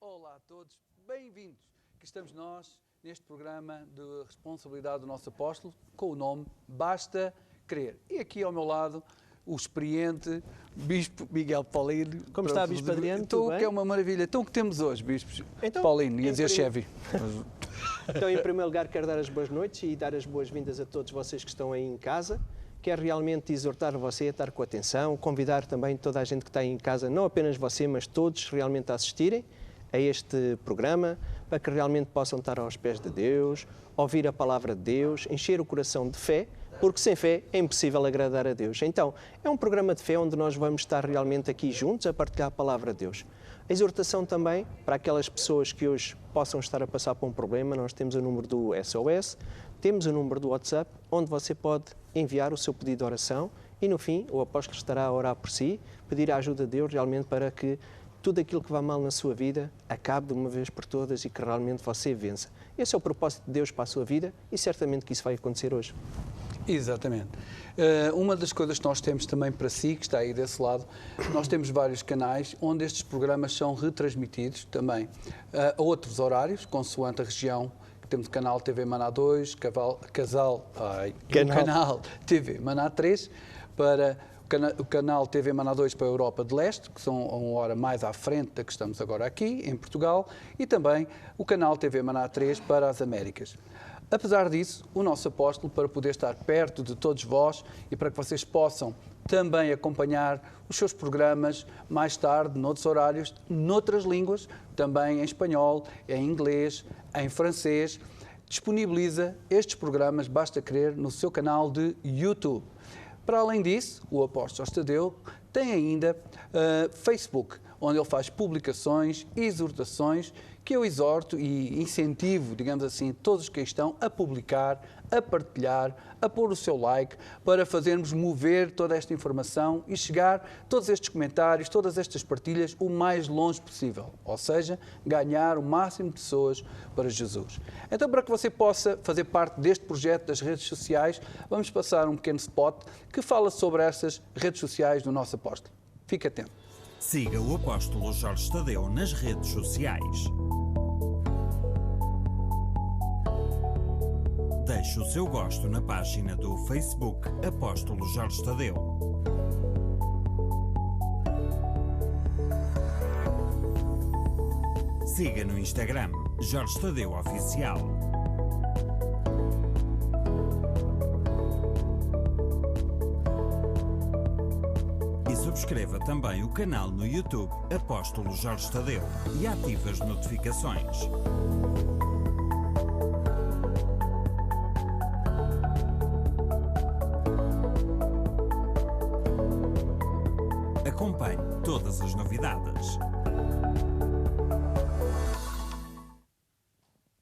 Olá a todos, bem-vindos. Aqui estamos nós neste programa de responsabilidade do nosso apóstolo com o nome Basta Crer. E aqui ao meu lado o experiente Bispo Miguel Paulino. Como está, Bispo Adriano? Então, que é uma maravilha. Então, o que temos hoje, Bispo Paulino? Ia dizer Chevy. Então, em primeiro lugar, quero dar as boas noites e dar as boas-vindas a todos vocês que estão aí em casa. Quero realmente exortar você a estar com atenção, convidar também toda a gente que está aí em casa, não apenas você, mas todos realmente a assistirem a este programa, para que realmente possam estar aos pés de Deus, ouvir a palavra de Deus, encher o coração de fé, porque sem fé é impossível agradar a Deus. Então, é um programa de fé onde nós vamos estar realmente aqui juntos a partilhar a palavra de Deus. A exortação também, para aquelas pessoas que hoje possam estar a passar por um problema, nós temos o número do SOS, temos o número do WhatsApp, onde você pode enviar o seu pedido de oração e, no fim, o apóstolo estará a orar por si, pedir a ajuda de Deus realmente para que tudo aquilo que vai mal na sua vida acabe de uma vez por todas e que realmente você vença. Esse é o propósito de Deus para a sua vida e certamente que isso vai acontecer hoje. Exatamente. Uma das coisas que nós temos também para si, que está aí desse lado, nós temos vários canais onde estes programas são retransmitidos também a outros horários, consoante a região. Temos o canal TV Maná 2, canal TV Maná 3, para o canal TV Maná 2 para a Europa de Leste, que são uma hora mais à frente da que estamos agora aqui, em Portugal, e também o canal TV Maná 3 para as Américas. Apesar disso, o nosso apóstolo, para poder estar perto de todos vós e para que vocês possam também acompanhar os seus programas mais tarde, noutros horários, noutras línguas, também em espanhol, em inglês, em francês, disponibiliza estes programas, basta crer, no seu canal de YouTube. Para além disso, o apóstolo Tadeu tem ainda Facebook, onde ele faz publicações, exortações, que eu exorto e incentivo, digamos assim, todos que estão a publicar, a partilhar, a pôr o seu like, para fazermos mover toda esta informação e chegar todos estes comentários, todas estas partilhas, o mais longe possível. Ou seja, ganhar o máximo de pessoas para Jesus. Então, para que você possa fazer parte deste projeto das redes sociais, vamos passar um pequeno spot que fala sobre essas redes sociais do nosso apóstolo. Fique atento. Siga o apóstolo Jorge Tadeu nas redes sociais. Deixe o seu gosto na página do Facebook Apóstolo Jorge Tadeu. Siga no Instagram Jorge Tadeu Oficial. E subscreva também o canal no YouTube Apóstolo Jorge Tadeu e ative as notificações. Acompanhe todas as novidades.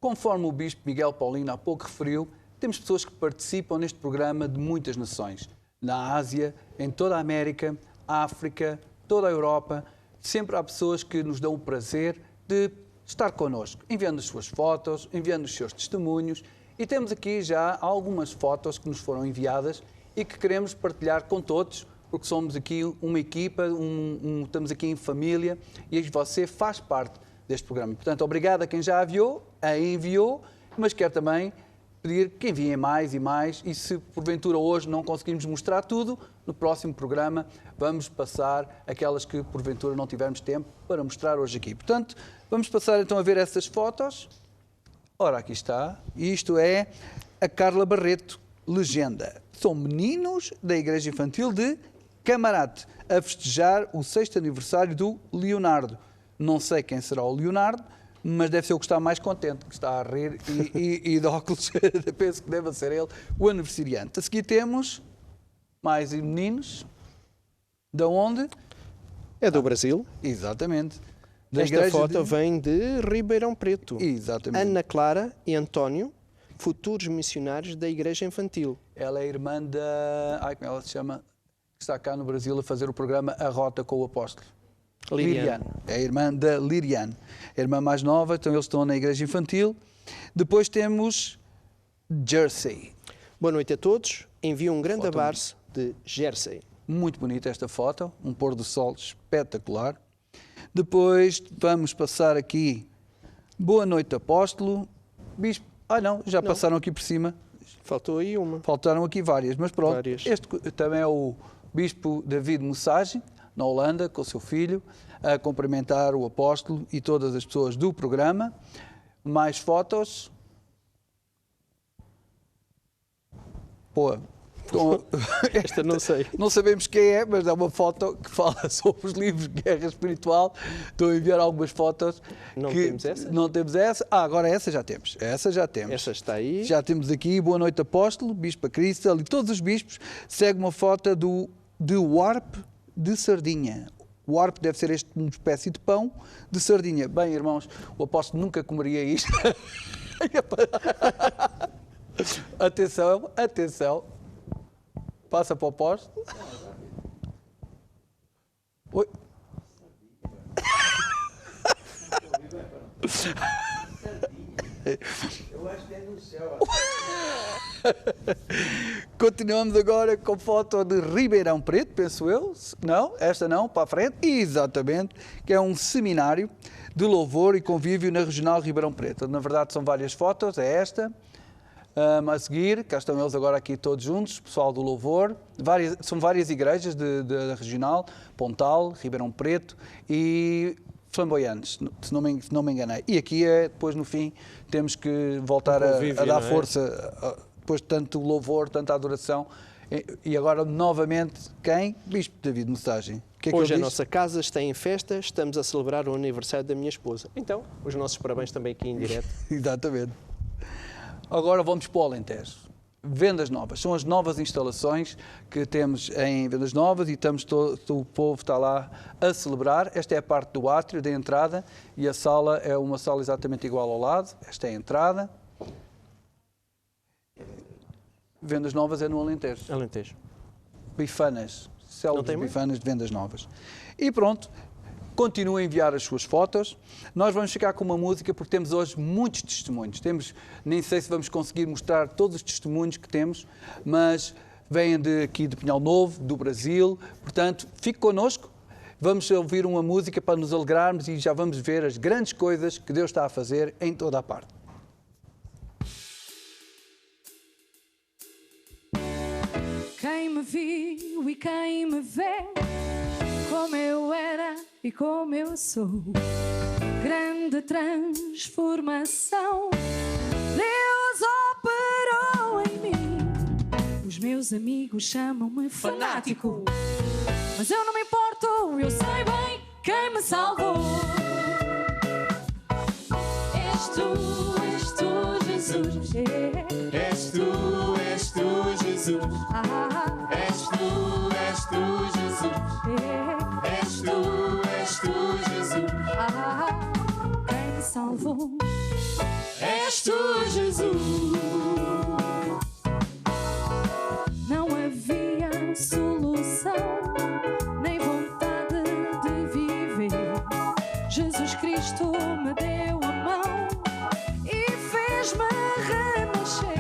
Conforme o Bispo Miguel Paulino há pouco referiu, temos pessoas que participam neste programa de muitas nações. Na Ásia, em toda a América, África, toda a Europa, sempre há pessoas que nos dão o prazer de estar connosco, enviando as suas fotos, enviando os seus testemunhos, e temos aqui já algumas fotos que nos foram enviadas e que queremos partilhar com todos, porque somos aqui uma equipa, estamos aqui em família e você faz parte deste programa. Portanto, obrigado a quem já a enviou, mas quero também pedir que enviem mais e mais, e se porventura hoje não conseguirmos mostrar tudo, no próximo programa vamos passar aquelas que porventura não tivermos tempo para mostrar hoje aqui. Portanto, vamos passar então a ver essas fotos. Ora, aqui está. Isto é a Carla Barreto, legenda. São meninos da Igreja Infantil de Camarate, a festejar o 6º aniversário do Leonardo. Não sei quem será o Leonardo, mas deve ser o que está mais contente, que está a rir e de óculos. Penso que deve ser ele, o aniversariante. A seguir temos mais meninos. De onde? É do Brasil. Exatamente. Esta foto vem de Ribeirão Preto. Exatamente. Ana Clara e António, futuros missionários da Igreja Infantil. Ela é irmã da... como ela se chama? Que está cá no Brasil a fazer o programa A Rota com o Apóstolo. Liriane. É a irmã da Liriane. A irmã mais nova, então eles estão na Igreja Infantil. Depois temos Jersey. Boa noite a todos. Envio um grande abraço de Jersey. Muito bonita esta foto, um pôr do sol espetacular. Depois vamos passar aqui. Boa noite, apóstolo. Bispo. Não, já passaram aqui por cima. Faltou aí uma. Faltaram aqui várias, mas pronto. Várias. Este também é o Bispo David Mussagem, na Holanda, com o seu filho, a cumprimentar o apóstolo e todas as pessoas do programa. Mais fotos. Pô, Esta não sei. Não sabemos quem é, mas é uma foto que fala sobre os livros de guerra espiritual. Estou a enviar algumas fotos. Não temos essa? Não temos essa. Agora essa já temos. Essa já temos. Essa está aí. Já temos aqui. Boa noite, apóstolo, Bispa Cristal e todos os bispos. Segue uma foto de Warp de sardinha. O Warp deve ser uma espécie de pão de sardinha. Bem, irmãos, o apóstolo nunca comeria isto. Atenção, atenção. Passa para o posto. Oi. Eu acho que é no céu. Continuamos agora com foto de Ribeirão Preto, penso eu. Não, esta não, para a frente. Exatamente, que é um seminário de louvor e convívio na Regional Ribeirão Preto. Na verdade são várias fotos, é esta. A seguir, cá estão eles agora aqui todos juntos, pessoal do louvor. São várias igrejas da Regional, Pontal, Ribeirão Preto e Flamboyantes, se não me enganei. E aqui depois no fim temos que voltar a dar força, depois de tanto louvor, tanta adoração. E agora novamente quem? Bispo David Mussagem. Hoje a nossa casa está em festa, estamos a celebrar o aniversário da minha esposa. Então, os nossos parabéns também aqui em direto. Exatamente. Agora vamos para o Alentejo. Vendas Novas. São as novas instalações que temos em Vendas Novas e o povo está lá a celebrar. Esta é a parte do átrio, da entrada, e a sala é uma sala exatamente igual ao lado. Esta é a entrada. Vendas Novas é no Alentejo. Alentejo. Bifanas. Célebres bifanas de Vendas Novas. E pronto. Continue a enviar as suas fotos. Nós vamos ficar com uma música porque temos hoje muitos testemunhos. Nem sei se vamos conseguir mostrar todos os testemunhos que temos, mas vêm aqui de Pinhal Novo, do Brasil. Portanto, fique connosco. Vamos ouvir uma música para nos alegrarmos e já vamos ver as grandes coisas que Deus está a fazer em toda a parte. Quem me viu e quem me vê, como eu era e como eu sou, grande transformação Deus operou em mim. Os meus amigos chamam-me fanático, mas eu não me importo, eu sei bem quem me salvou. És tu, Jesus. És tu, Jesus. És tu, Jesus. És tu, Jesus. Quem me salvou? És tu, Jesus. Não havia solução, nem vontade de viver. Jesus Cristo me deu a mão e fez-me renascer.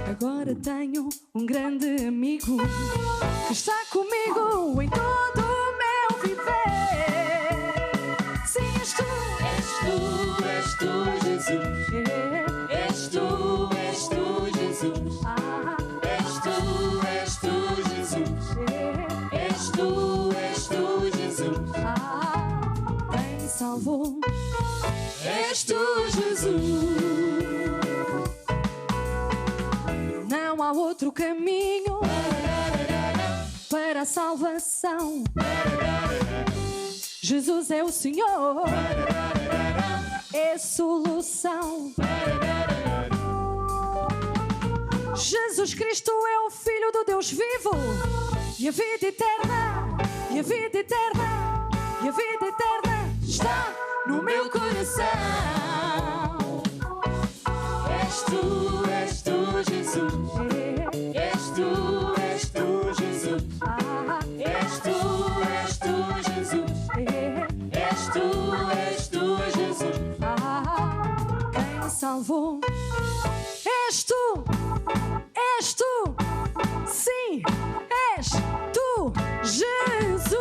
Agora tenho um grande amigo que está comigo em todo o meu viver. Sim, és tu, Jesus. És tu, Jesus. És tu, Jesus. És tu, Jesus. quem me salvou? És tu, Jesus. Não há outro caminho para a salvação. Jesus é o Senhor, é solução. Jesus Cristo é o Filho do Deus vivo, e a vida eterna, e a vida eterna, e a vida eterna está no meu coração. És tu, Jesus. És tu, Jesus. És tu, Jesus. És tu, Jesus. Quem me salvou? És tu, sim, és tu, Jesus.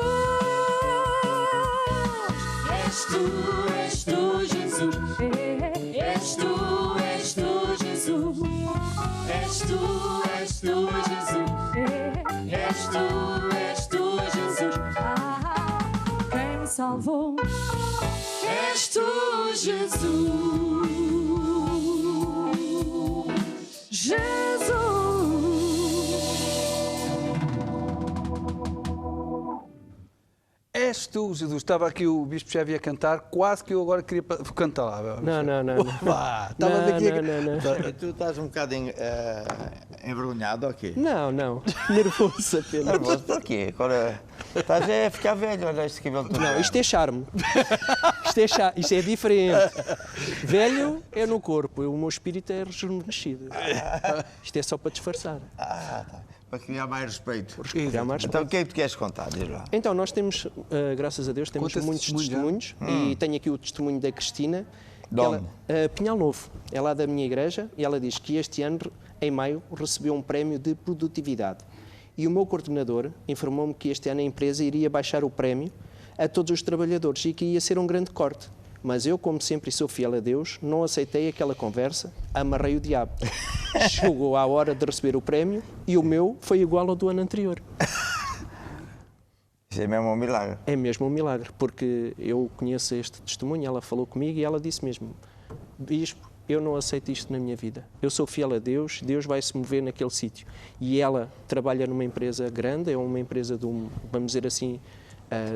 és tu, Jesus. És tu, Jesus. És tu, Jesus. És tu, Jesus. Quem me salvou? És tu, Jesus. Jesus. És tu, Jesus. Estava aqui o Bispo Chefe a cantar, quase que eu agora queria cantar lá. Não. Vá, estava daqui Não. Tu estás um bocado envergonhado, ok? Não. Nervoso apenas. Nervoso porquê? Agora estás a ficar velho, olha este cabelo todo. Não, isto é charme. Isto é diferente. Velho é no corpo, o meu espírito é rejuvenescido. Isto é só para disfarçar. Tá. Para criar mais respeito. Criar mais Então o que é que tu queres contar? Diz lá. Então, nós temos, graças a Deus, temos Conta-se muitos testemunhos, testemunhos e tenho aqui o testemunho da Cristina. De onde? Pinhal Novo, é lá da minha igreja, e ela diz que este ano, em maio, recebeu um prémio de produtividade. E o meu coordenador informou-me que este ano a empresa iria baixar o prémio a todos os trabalhadores e que ia ser um grande corte. Mas eu, como sempre, sou fiel a Deus, não aceitei aquela conversa, amarrei o diabo. Chegou à hora de receber o prémio e o meu foi igual ao do ano anterior. Isso é mesmo um milagre. É mesmo um milagre, porque eu conheço este testemunho, ela falou comigo e ela disse mesmo: Bispo, eu não aceito isto na minha vida. Eu sou fiel a Deus, Deus vai se mover naquele sítio. E ela trabalha numa empresa grande, é uma empresa de vamos dizer assim...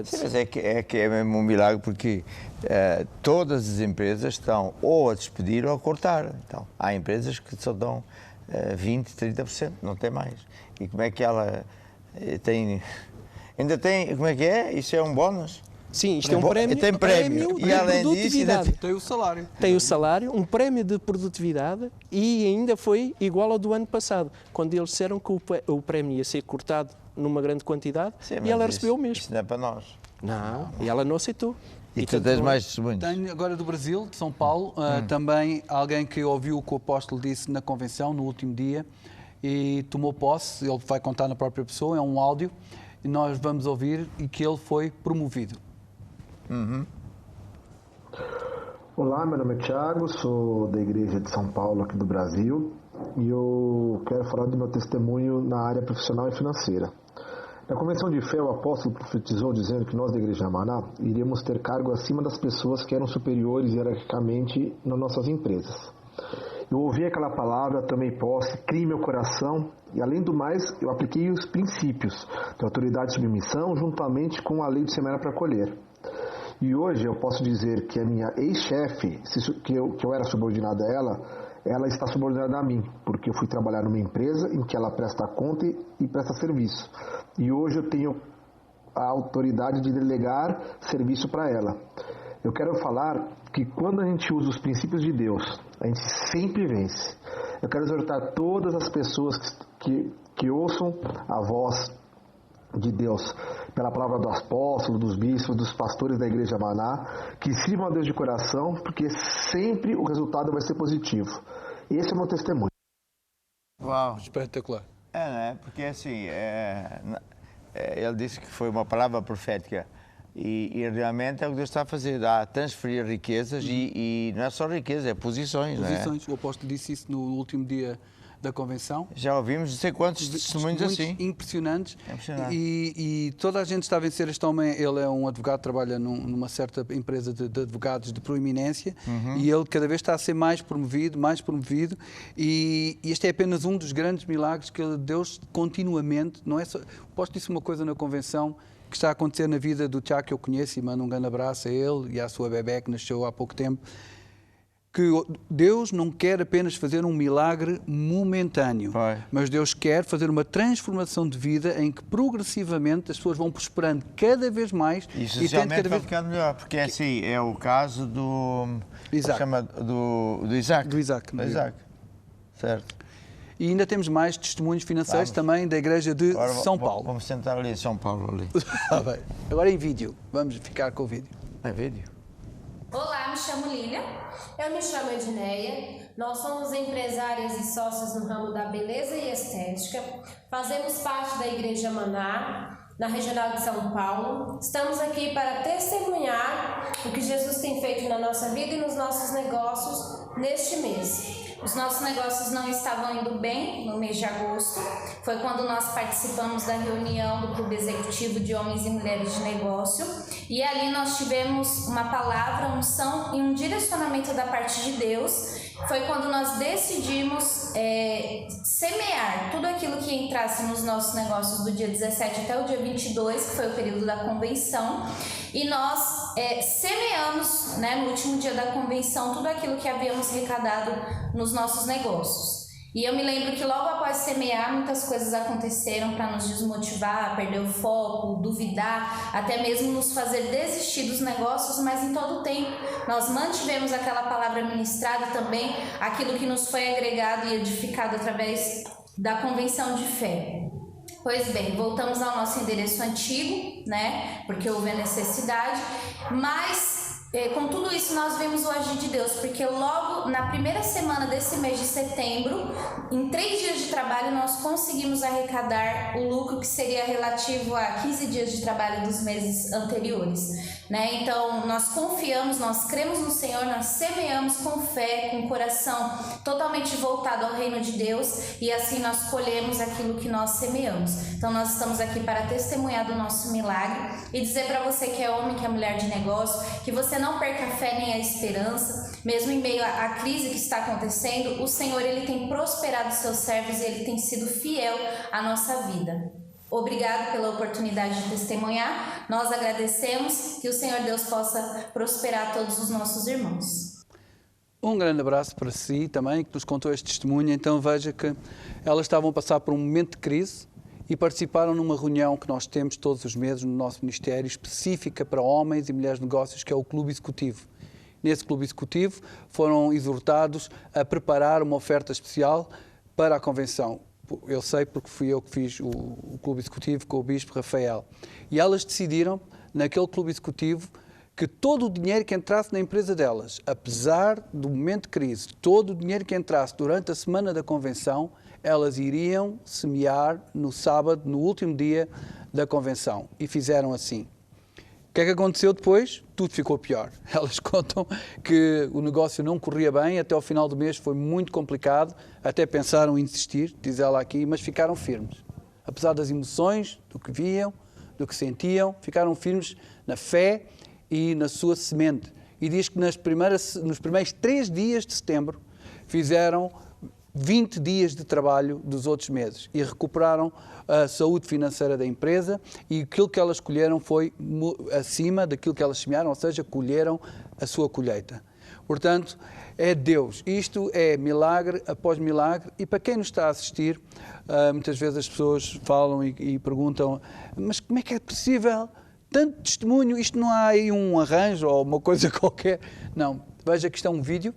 Sim, mas é que é mesmo um milagre porque todas as empresas estão ou a despedir ou a cortar. Então, há empresas que só dão 20%, 30%, não tem mais. E como é que ela tem... Ainda tem, como é que é? Isso é um bónus? Sim, isto é um prémio, tem prémio. de E além disso, produtividade. Tem o salário. Tem o salário, um prémio de produtividade e ainda foi igual ao do ano passado, quando eles disseram que o prémio ia ser cortado numa grande quantidade. Sim, e mas ela recebeu o mesmo. Isso não é para nós. Não, e ela não aceitou. E tu tens mais testemunhos? Tenho agora do Brasil, de São Paulo, também alguém que ouviu o que o apóstolo disse na convenção, no último dia, e tomou posse. Ele vai contar na própria pessoa, é um áudio, e nós vamos ouvir e que ele foi promovido. Olá, meu nome é Thiago, sou da Igreja de São Paulo, aqui do Brasil, e eu quero falar do meu testemunho na área profissional e financeira. Na Convenção de Fé, o apóstolo profetizou dizendo que nós da Igreja Maná iríamos ter cargo acima das pessoas que eram superiores hierarquicamente nas nossas empresas. Eu ouvi aquela palavra, tomei posse, criei meu coração e, além do mais, eu apliquei os princípios de autoridade e submissão juntamente com a lei de semear para colher. E hoje eu posso dizer que a minha ex-chefe, que eu era subordinado a ela está subordinada a mim, porque eu fui trabalhar numa empresa em que ela presta conta e presta serviço. E hoje eu tenho a autoridade de delegar serviço para ela. Eu quero falar que quando a gente usa os princípios de Deus, a gente sempre vence. Eu quero exortar todas as pessoas que ouçam a voz de Deus, pela palavra do apóstolo, dos bispos, dos pastores da Igreja Maná, que sirvam a Deus de coração, porque sempre o resultado vai ser positivo. Esse é o meu testemunho. Uau! Espetacular. Não é? Porque assim, ele disse que foi uma palavra profética e realmente é o que Deus está a fazer, a transferir riquezas e não é só riqueza, é posições. Posições. Não é? O apóstolo disse isso no último dia da convenção. Já ouvimos não sei quantos testemunhos assim. Impressionantes. É impressionante. E toda a gente está a vencer este homem. Ele é um advogado, trabalha numa certa empresa de advogados de proeminência e ele cada vez está a ser mais promovido. E este é apenas um dos grandes milagres que Deus continuamente, não é só... Posso dizer uma coisa na convenção que está a acontecer na vida do Tiago, que eu conheço, e mando um grande abraço a ele e à sua bebé que nasceu há pouco tempo, que Deus não quer apenas fazer um milagre momentâneo, mas Deus quer fazer uma transformação de vida em que progressivamente as pessoas vão prosperando cada vez mais e socialmente vai ficando melhor, porque assim, é o caso do Isaac. Chama do Isaac. Do Isaac. Certo. E ainda temos mais testemunhos financeiros também da Igreja de São Paulo. Vamos sentar ali em São Paulo. Ali. Agora em vídeo. Vamos ficar com o vídeo. É vídeo? Olá, me chamo Lília. Eu me chamo Edneia. Nós somos empresárias e sócias no ramo da beleza e estética. Fazemos parte da Igreja Maná, na Regional de São Paulo. Estamos aqui para testemunhar o que Jesus tem feito na nossa vida e nos nossos negócios neste mês. Os nossos negócios não estavam indo bem no mês de agosto. Foi quando nós participamos da reunião do Clube Executivo de Homens e Mulheres de Negócio. E ali nós tivemos uma palavra, unção e um direcionamento da parte de Deus. Foi quando nós decidimos semear tudo aquilo que entrasse nos nossos negócios do dia 17 até o dia 22, que foi o período da convenção. E nós semeamos, né, no último dia da convenção, tudo aquilo que havíamos arrecadado nos nossos negócios. E eu me lembro que logo após semear, muitas coisas aconteceram para nos desmotivar, perder o foco, duvidar, até mesmo nos fazer desistir dos negócios, mas em todo o tempo nós mantivemos aquela palavra ministrada também, aquilo que nos foi agregado e edificado através da convenção de fé. Pois bem, voltamos ao nosso endereço antigo, né? Porque houve a necessidade, mas com tudo isso nós vemos o agir de Deus, porque logo na primeira semana desse mês de setembro, em 3 dias de trabalho, nós conseguimos arrecadar o lucro que seria relativo a 15 dias de trabalho dos meses anteriores, né? Então nós confiamos, nós cremos no Senhor, nós semeamos com fé, com o coração totalmente voltado ao reino de Deus, e assim nós colhemos aquilo que nós semeamos. Então nós estamos aqui para testemunhar do nosso milagre e dizer para você que é homem, que é mulher de negócio, que você não perca a fé nem a esperança, mesmo em meio à crise que está acontecendo. O Senhor, Ele tem prosperado os seus servos e Ele tem sido fiel à nossa vida. Obrigado pela oportunidade de testemunhar. Nós agradecemos, que o Senhor Deus possa prosperar todos os nossos irmãos. Um grande abraço para si também, que nos contou este testemunho. Então veja que elas estavam a passar por um momento de crise e participaram numa reunião que nós temos todos os meses no nosso ministério, específica para homens e mulheres de negócios, que é o Clube Executivo. Nesse Clube Executivo foram exortados a preparar uma oferta especial para a convenção. Eu sei porque fui eu que fiz o Clube Executivo com o Bispo Rafael. E elas decidiram, naquele Clube Executivo, que todo o dinheiro que entrasse na empresa delas, apesar do momento de crise, todo o dinheiro que entrasse durante a semana da convenção, elas iriam semear no sábado, no último dia da convenção. E fizeram assim. O que é que aconteceu depois? Tudo ficou pior. Elas contam que o negócio não corria bem, até ao final do mês foi muito complicado, até pensaram em desistir, diz ela aqui, mas ficaram firmes. Apesar das emoções, do que viam, do que sentiam, ficaram firmes na fé e na sua semente. E diz que nos primeiros 3 dias de setembro fizeram 20 dias de trabalho dos outros meses e recuperaram a saúde financeira da empresa, e aquilo que elas colheram foi acima daquilo que elas semearam, ou seja, colheram a sua colheita. Portanto, é Deus. Isto é milagre após milagre, e para quem nos está a assistir, muitas vezes as pessoas falam e perguntam, mas como é que é possível tanto testemunho? Isto não há aí um arranjo ou uma coisa qualquer? Não. Veja que isto é um vídeo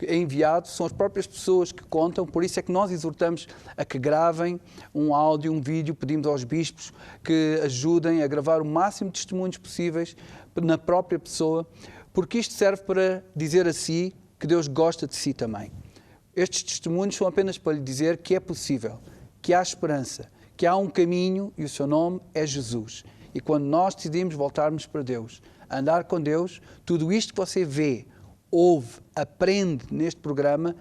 é enviado, são as próprias pessoas que contam, por isso é que nós exortamos a que gravem um áudio, um vídeo, pedimos aos bispos que ajudem a gravar o máximo de testemunhos possíveis na própria pessoa, porque isto serve para dizer a si que Deus gosta de si também. Estes testemunhos são apenas para lhe dizer que é possível, que há esperança, que há um caminho e o seu nome é Jesus. E quando nós decidimos voltarmos para Deus, andar com Deus, tudo isto que você vê, ouve, aprende neste programa,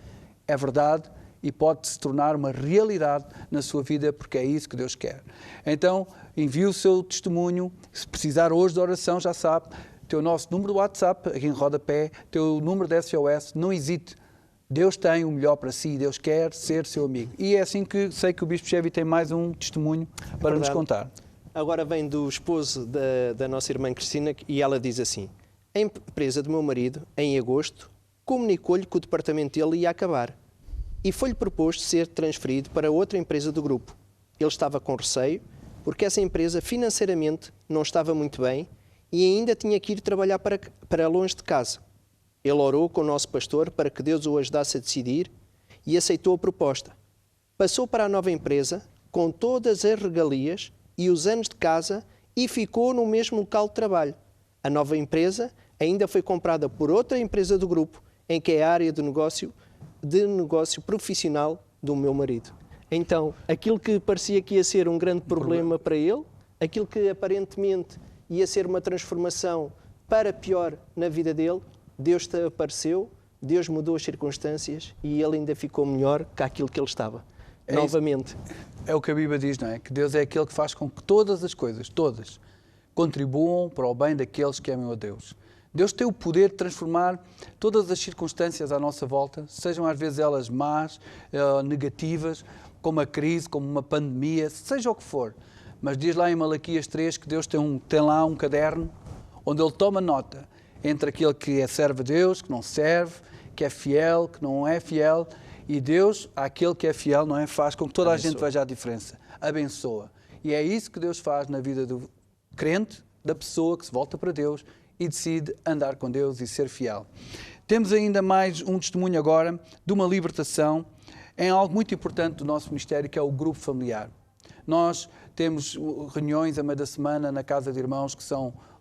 é verdade e pode se tornar uma realidade na sua vida, porque é isso que Deus quer. Então, envie o seu testemunho. Se precisar hoje de oração, já sabe, tem o nosso número do WhatsApp aqui em rodapé, tem o número da SOS, não hesite. Deus tem o melhor para si, Deus quer ser seu amigo. E é assim que sei que o Bispo Chevy tem mais um testemunho para nos contar. Agora vem do esposo da nossa irmã Cristina, e ela diz assim: a empresa do meu marido, em agosto, comunicou-lhe que o departamento dele ia acabar e foi-lhe proposto ser transferido para outra empresa do grupo. Ele estava com receio porque essa empresa financeiramente não estava muito bem e ainda tinha que ir trabalhar para longe de casa. Ele orou com o nosso pastor para que Deus o ajudasse a decidir e aceitou a proposta. Passou para a nova empresa com todas as regalias e os anos de casa e ficou no mesmo local de trabalho. A nova empresa ainda foi comprada por outra empresa do grupo, em que é a área de negócio profissional do meu marido. Então, aquilo que parecia que ia ser um grande problema para ele, aquilo que aparentemente ia ser uma transformação para pior na vida dele, Deus te apareceu, Deus mudou as circunstâncias e ele ainda ficou melhor que aquilo que ele estava. Novamente. É o que a Bíblia diz, não é? Que Deus é aquele que faz com que todas as coisas, todas, contribuam para o bem daqueles que amam a Deus. Deus tem o poder de transformar todas as circunstâncias à nossa volta, sejam às vezes elas más, negativas, como a crise, como uma pandemia, seja o que for. Mas diz lá em Malaquias 3 que Deus tem lá um caderno onde Ele toma nota entre aquele que é servo a Deus, que não serve, que é fiel, que não é fiel, e Deus, aquele que é fiel, não é? Faz com que toda a gente veja a diferença. Abençoa. E é isso que Deus faz na vida do crente, da pessoa que se volta para Deus e decide andar com Deus e ser fiel. Temos ainda mais um testemunho agora de uma libertação em algo muito importante do nosso ministério, que é o grupo familiar. Nós temos reuniões a meio da semana na casa de irmãos que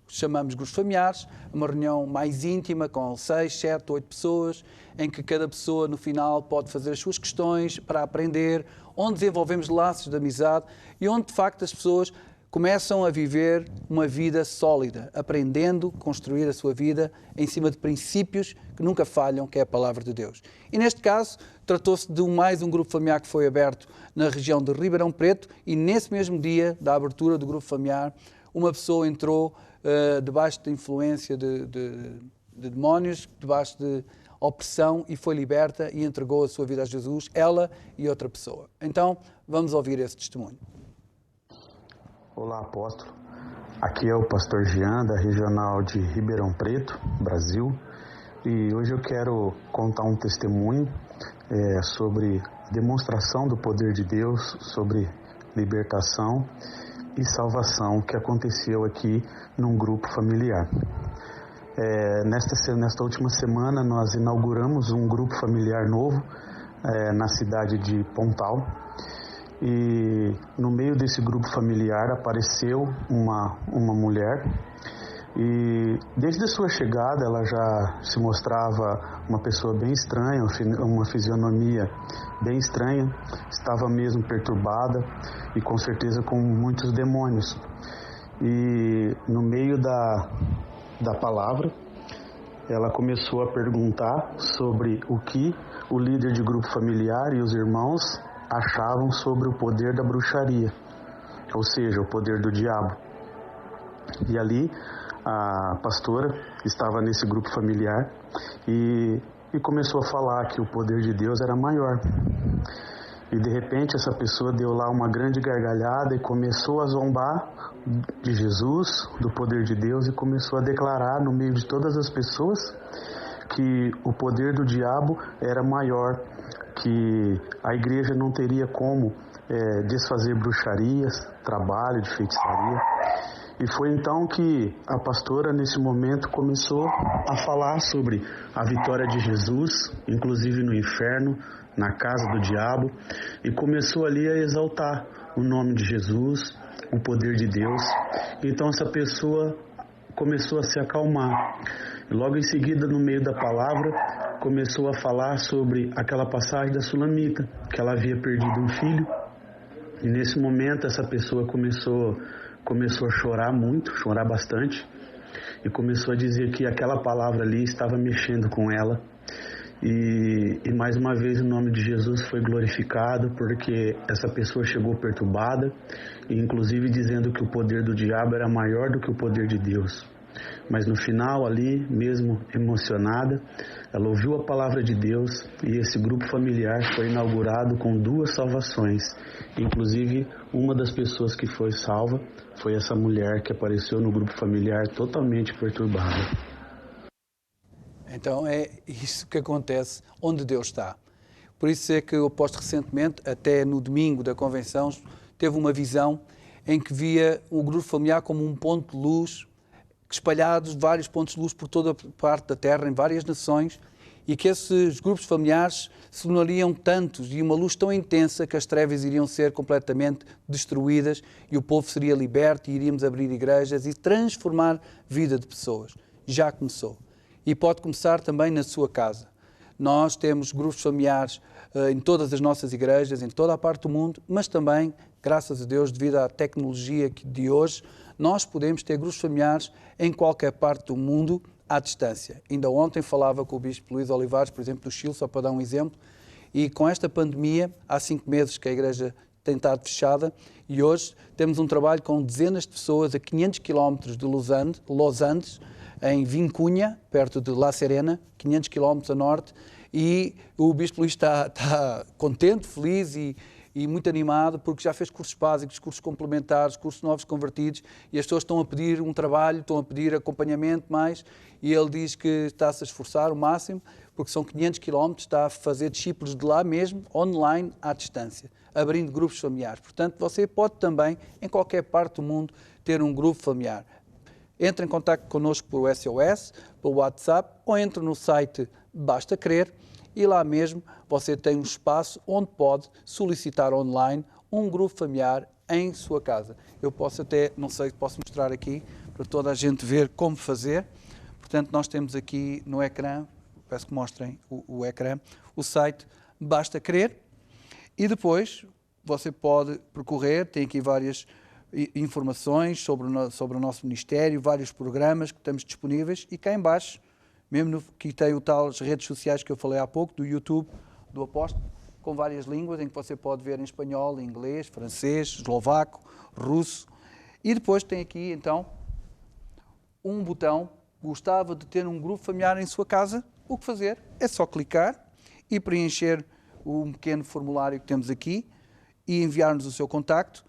chamamos grupos familiares, uma reunião mais íntima com 6, 7, 8 pessoas, em que cada pessoa no final pode fazer as suas questões para aprender, onde desenvolvemos laços de amizade e onde de facto as pessoas começam a viver uma vida sólida, aprendendo a construir a sua vida em cima de princípios que nunca falham, que é a palavra de Deus. E neste caso, tratou-se de mais um grupo familiar que foi aberto na região de Ribeirão Preto e nesse mesmo dia da abertura do grupo familiar, uma pessoa entrou debaixo de influência de demónios, debaixo de opressão e foi liberta e entregou a sua vida a Jesus, ela e outra pessoa. Então, vamos ouvir esse testemunho. Olá, apóstolo. Aqui é o pastor Jean, da regional de Ribeirão Preto, Brasil. E hoje eu quero contar um testemunho sobre demonstração do poder de Deus, sobre libertação e salvação que aconteceu aqui num grupo familiar. Nesta última semana nós inauguramos um grupo familiar novo na cidade de Pontal e no meio desse grupo familiar apareceu uma mulher e desde a sua chegada ela já se mostrava uma pessoa bem estranha, uma fisionomia bem estranha, estava mesmo perturbada e com certeza com muitos demônios. E no meio da palavra, ela começou a perguntar sobre o que o líder de grupo familiar e os irmãos achavam sobre o poder da bruxaria, ou seja, o poder do diabo. E ali a pastora estava nesse grupo familiar e começou a falar que o poder de Deus era maior. E de repente essa pessoa deu lá uma grande gargalhada e começou a zombar de Jesus, do poder de Deus, e começou a declarar no meio de todas as pessoas que o poder do diabo era maior, que a igreja não teria como desfazer bruxarias, trabalho de feitiçaria. E foi então que a pastora, nesse momento, começou a falar sobre a vitória de Jesus, inclusive no inferno, na casa do diabo, e começou ali a exaltar o nome de Jesus, o poder de Deus. Então essa pessoa começou a se acalmar. E logo em seguida, no meio da palavra, começou a falar sobre aquela passagem da Sulamita, que ela havia perdido um filho. E nesse momento essa pessoa começou a chorar muito, chorar bastante, e começou a dizer que aquela palavra ali estava mexendo com ela. E mais uma vez o nome de Jesus foi glorificado, porque essa pessoa chegou perturbada, e inclusive dizendo que o poder do diabo era maior do que o poder de Deus. Mas no final ali, mesmo emocionada, ela ouviu a palavra de Deus e esse grupo familiar foi inaugurado com 2 salvações. Inclusive, uma das pessoas que foi salva foi essa mulher que apareceu no grupo familiar totalmente perturbada. Então é isso que acontece onde Deus está. Por isso é que eu posto recentemente, até no domingo da convenção, teve uma visão em que via o grupo familiar como um ponto de luz, espalhados vários pontos de luz por toda a parte da Terra, em várias nações, e que esses grupos familiares se tornariam tantos e uma luz tão intensa que as trevas iriam ser completamente destruídas e o povo seria liberto e iríamos abrir igrejas e transformar a vida de pessoas. Já começou. E pode começar também na sua casa. Nós temos grupos familiares em todas as nossas igrejas, em toda a parte do mundo, mas também, graças a Deus, devido à tecnologia de hoje, nós podemos ter grupos familiares em qualquer parte do mundo à distância. Ainda ontem falava com o Bispo Luís Olivares, por exemplo, do Chile, só para dar um exemplo, e com esta pandemia, há 5 meses que a igreja tem estado fechada, e hoje temos um trabalho com dezenas de pessoas a 500 km de Los Andes, em Vincunha, perto de La Serena, 500 km a norte, e o Bispo Luís está contente, feliz e muito animado, porque já fez cursos básicos, cursos complementares, cursos novos convertidos, e as pessoas estão a pedir um trabalho, estão a pedir acompanhamento mais, e ele diz que está-se a esforçar o máximo, porque são 500 km, está a fazer discípulos de lá mesmo, online, à distância, abrindo grupos familiares. Portanto, você pode também, em qualquer parte do mundo, ter um grupo familiar. Entre em contato connosco por SOS, pelo WhatsApp, ou entre no site Basta Crer, e lá mesmo você tem um espaço onde pode solicitar online um grupo familiar em sua casa. Eu posso até, não sei, posso mostrar aqui para toda a gente ver como fazer. Portanto, nós temos aqui no ecrã, peço que mostrem o ecrã, o site Basta Crer, e depois você pode percorrer, tem aqui várias informações sobre o nosso ministério, vários programas que estamos disponíveis, e cá em baixo, mesmo que tem o tal as redes sociais que eu falei há pouco, do YouTube, do Apóstolo, com várias línguas, em que você pode ver em espanhol, inglês, francês, eslovaco, russo. E depois tem aqui, então, um botão, gostava de ter um grupo familiar em sua casa, o que fazer? É só clicar e preencher um pequeno formulário que temos aqui e enviar-nos o seu contacto,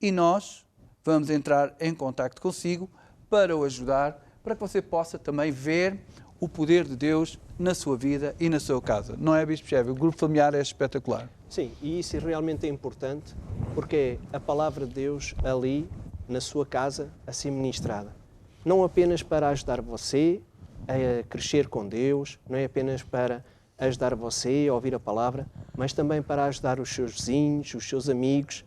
e nós vamos entrar em contacto consigo para o ajudar, para que você possa também ver o poder de Deus na sua vida e na sua casa. Não é, Bispo Chevy? O grupo familiar é espetacular. Sim, e isso realmente é importante, porque é a palavra de Deus ali, na sua casa, assim ministrada. Não apenas para ajudar você a crescer com Deus, não é apenas para ajudar você a ouvir a palavra, mas também para ajudar os seus vizinhos, os seus amigos,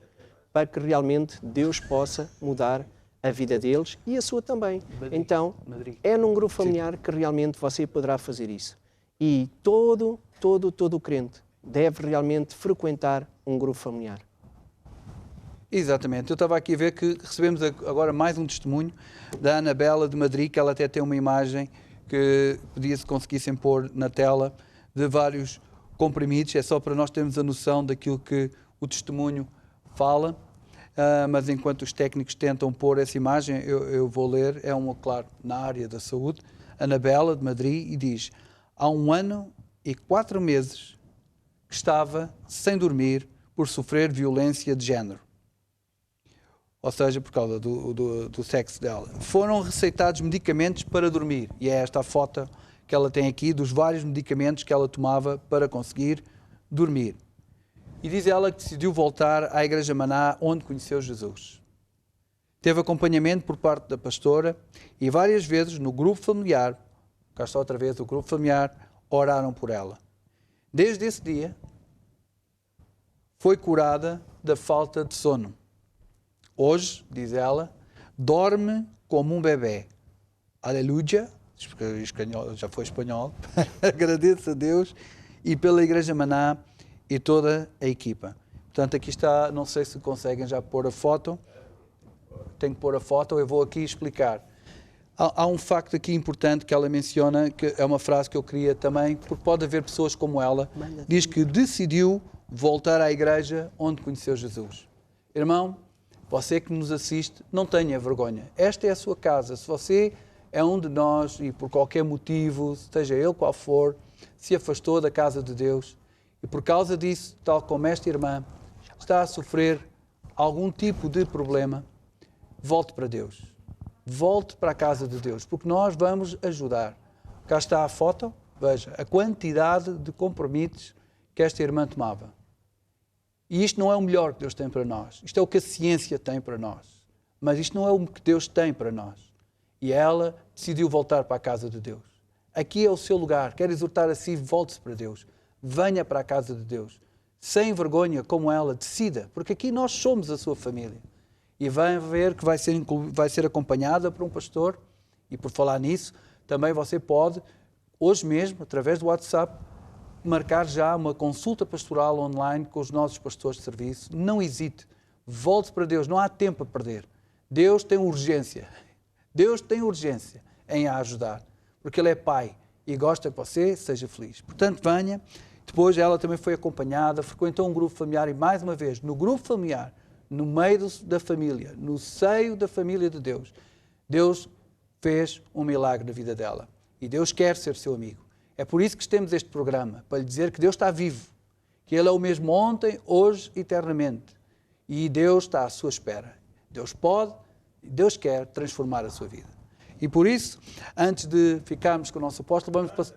para que realmente Deus possa mudar a vida deles e a sua também. Então, é num grupo familiar que realmente você poderá fazer isso. E todo crente deve realmente frequentar um grupo familiar. Exatamente. Eu estava aqui a ver que recebemos agora mais um testemunho da Anabela de Madrid, que ela até tem uma imagem que podia se conseguissem pôr na tela, de vários comprimidos. É só para nós termos a noção daquilo que o testemunho fala. Mas enquanto os técnicos tentam pôr essa imagem, eu vou ler. É uma, claro, na área da saúde. Anabela de Madrid, e diz: há 1 ano e 4 meses que estava sem dormir por sofrer violência de género. Ou seja, por causa do sexo dela. Foram receitados medicamentos para dormir. E é esta a foto que ela tem aqui dos vários medicamentos que ela tomava para conseguir dormir. E diz ela que decidiu voltar à Igreja Maná, onde conheceu Jesus. Teve acompanhamento por parte da pastora e várias vezes no grupo familiar, cá está outra vez o grupo familiar, oraram por ela. Desde esse dia, foi curada da falta de sono. Hoje, diz ela, dorme como um bebê. Aleluia, já foi espanhol. Agradeço a Deus e pela Igreja Maná e toda a equipa. Portanto, aqui está, não sei se conseguem já pôr a foto. Tenho que pôr a foto, eu vou aqui explicar. Há um facto aqui importante que ela menciona, que é uma frase que eu queria também, porque pode haver pessoas como ela, diz que decidiu voltar à igreja onde conheceu Jesus. Irmão, você que nos assiste, não tenha vergonha. Esta é a sua casa. Se você é um de nós e por qualquer motivo, seja ele qual for, se afastou da casa de Deus, e por causa disso, tal como esta irmã, está a sofrer algum tipo de problema, volte para Deus. Volte para a casa de Deus, porque nós vamos ajudar. Cá está a foto, veja, a quantidade de compromissos que esta irmã tomava. E isto não é o melhor que Deus tem para nós. Isto é o que a ciência tem para nós. Mas isto não é o que Deus tem para nós. E ela decidiu voltar para a casa de Deus. Aqui é o seu lugar. Quer exortar a si, volte-se para Deus. Venha para a casa de Deus. Sem vergonha, como ela, decida. Porque aqui nós somos a sua família. E vai ver que vai ser acompanhada por um pastor. E por falar nisso, também você pode, hoje mesmo, através do WhatsApp, marcar já uma consulta pastoral online com os nossos pastores de serviço. Não hesite. Volte para Deus. Não há tempo a perder. Deus tem urgência. Deus tem urgência em a ajudar, porque Ele é Pai e gosta que você seja feliz. Portanto, venha. Depois ela também foi acompanhada, frequentou um grupo familiar e, mais uma vez, no grupo familiar, no meio da família, no seio da família de Deus, Deus fez um milagre na vida dela. E Deus quer ser seu amigo. É por isso que temos este programa, para lhe dizer que Deus está vivo, que Ele é o mesmo ontem, hoje e eternamente. E Deus está à sua espera. Deus pode, Deus quer transformar a sua vida. E por isso, antes de ficarmos com o nosso apóstolo, vamos passar...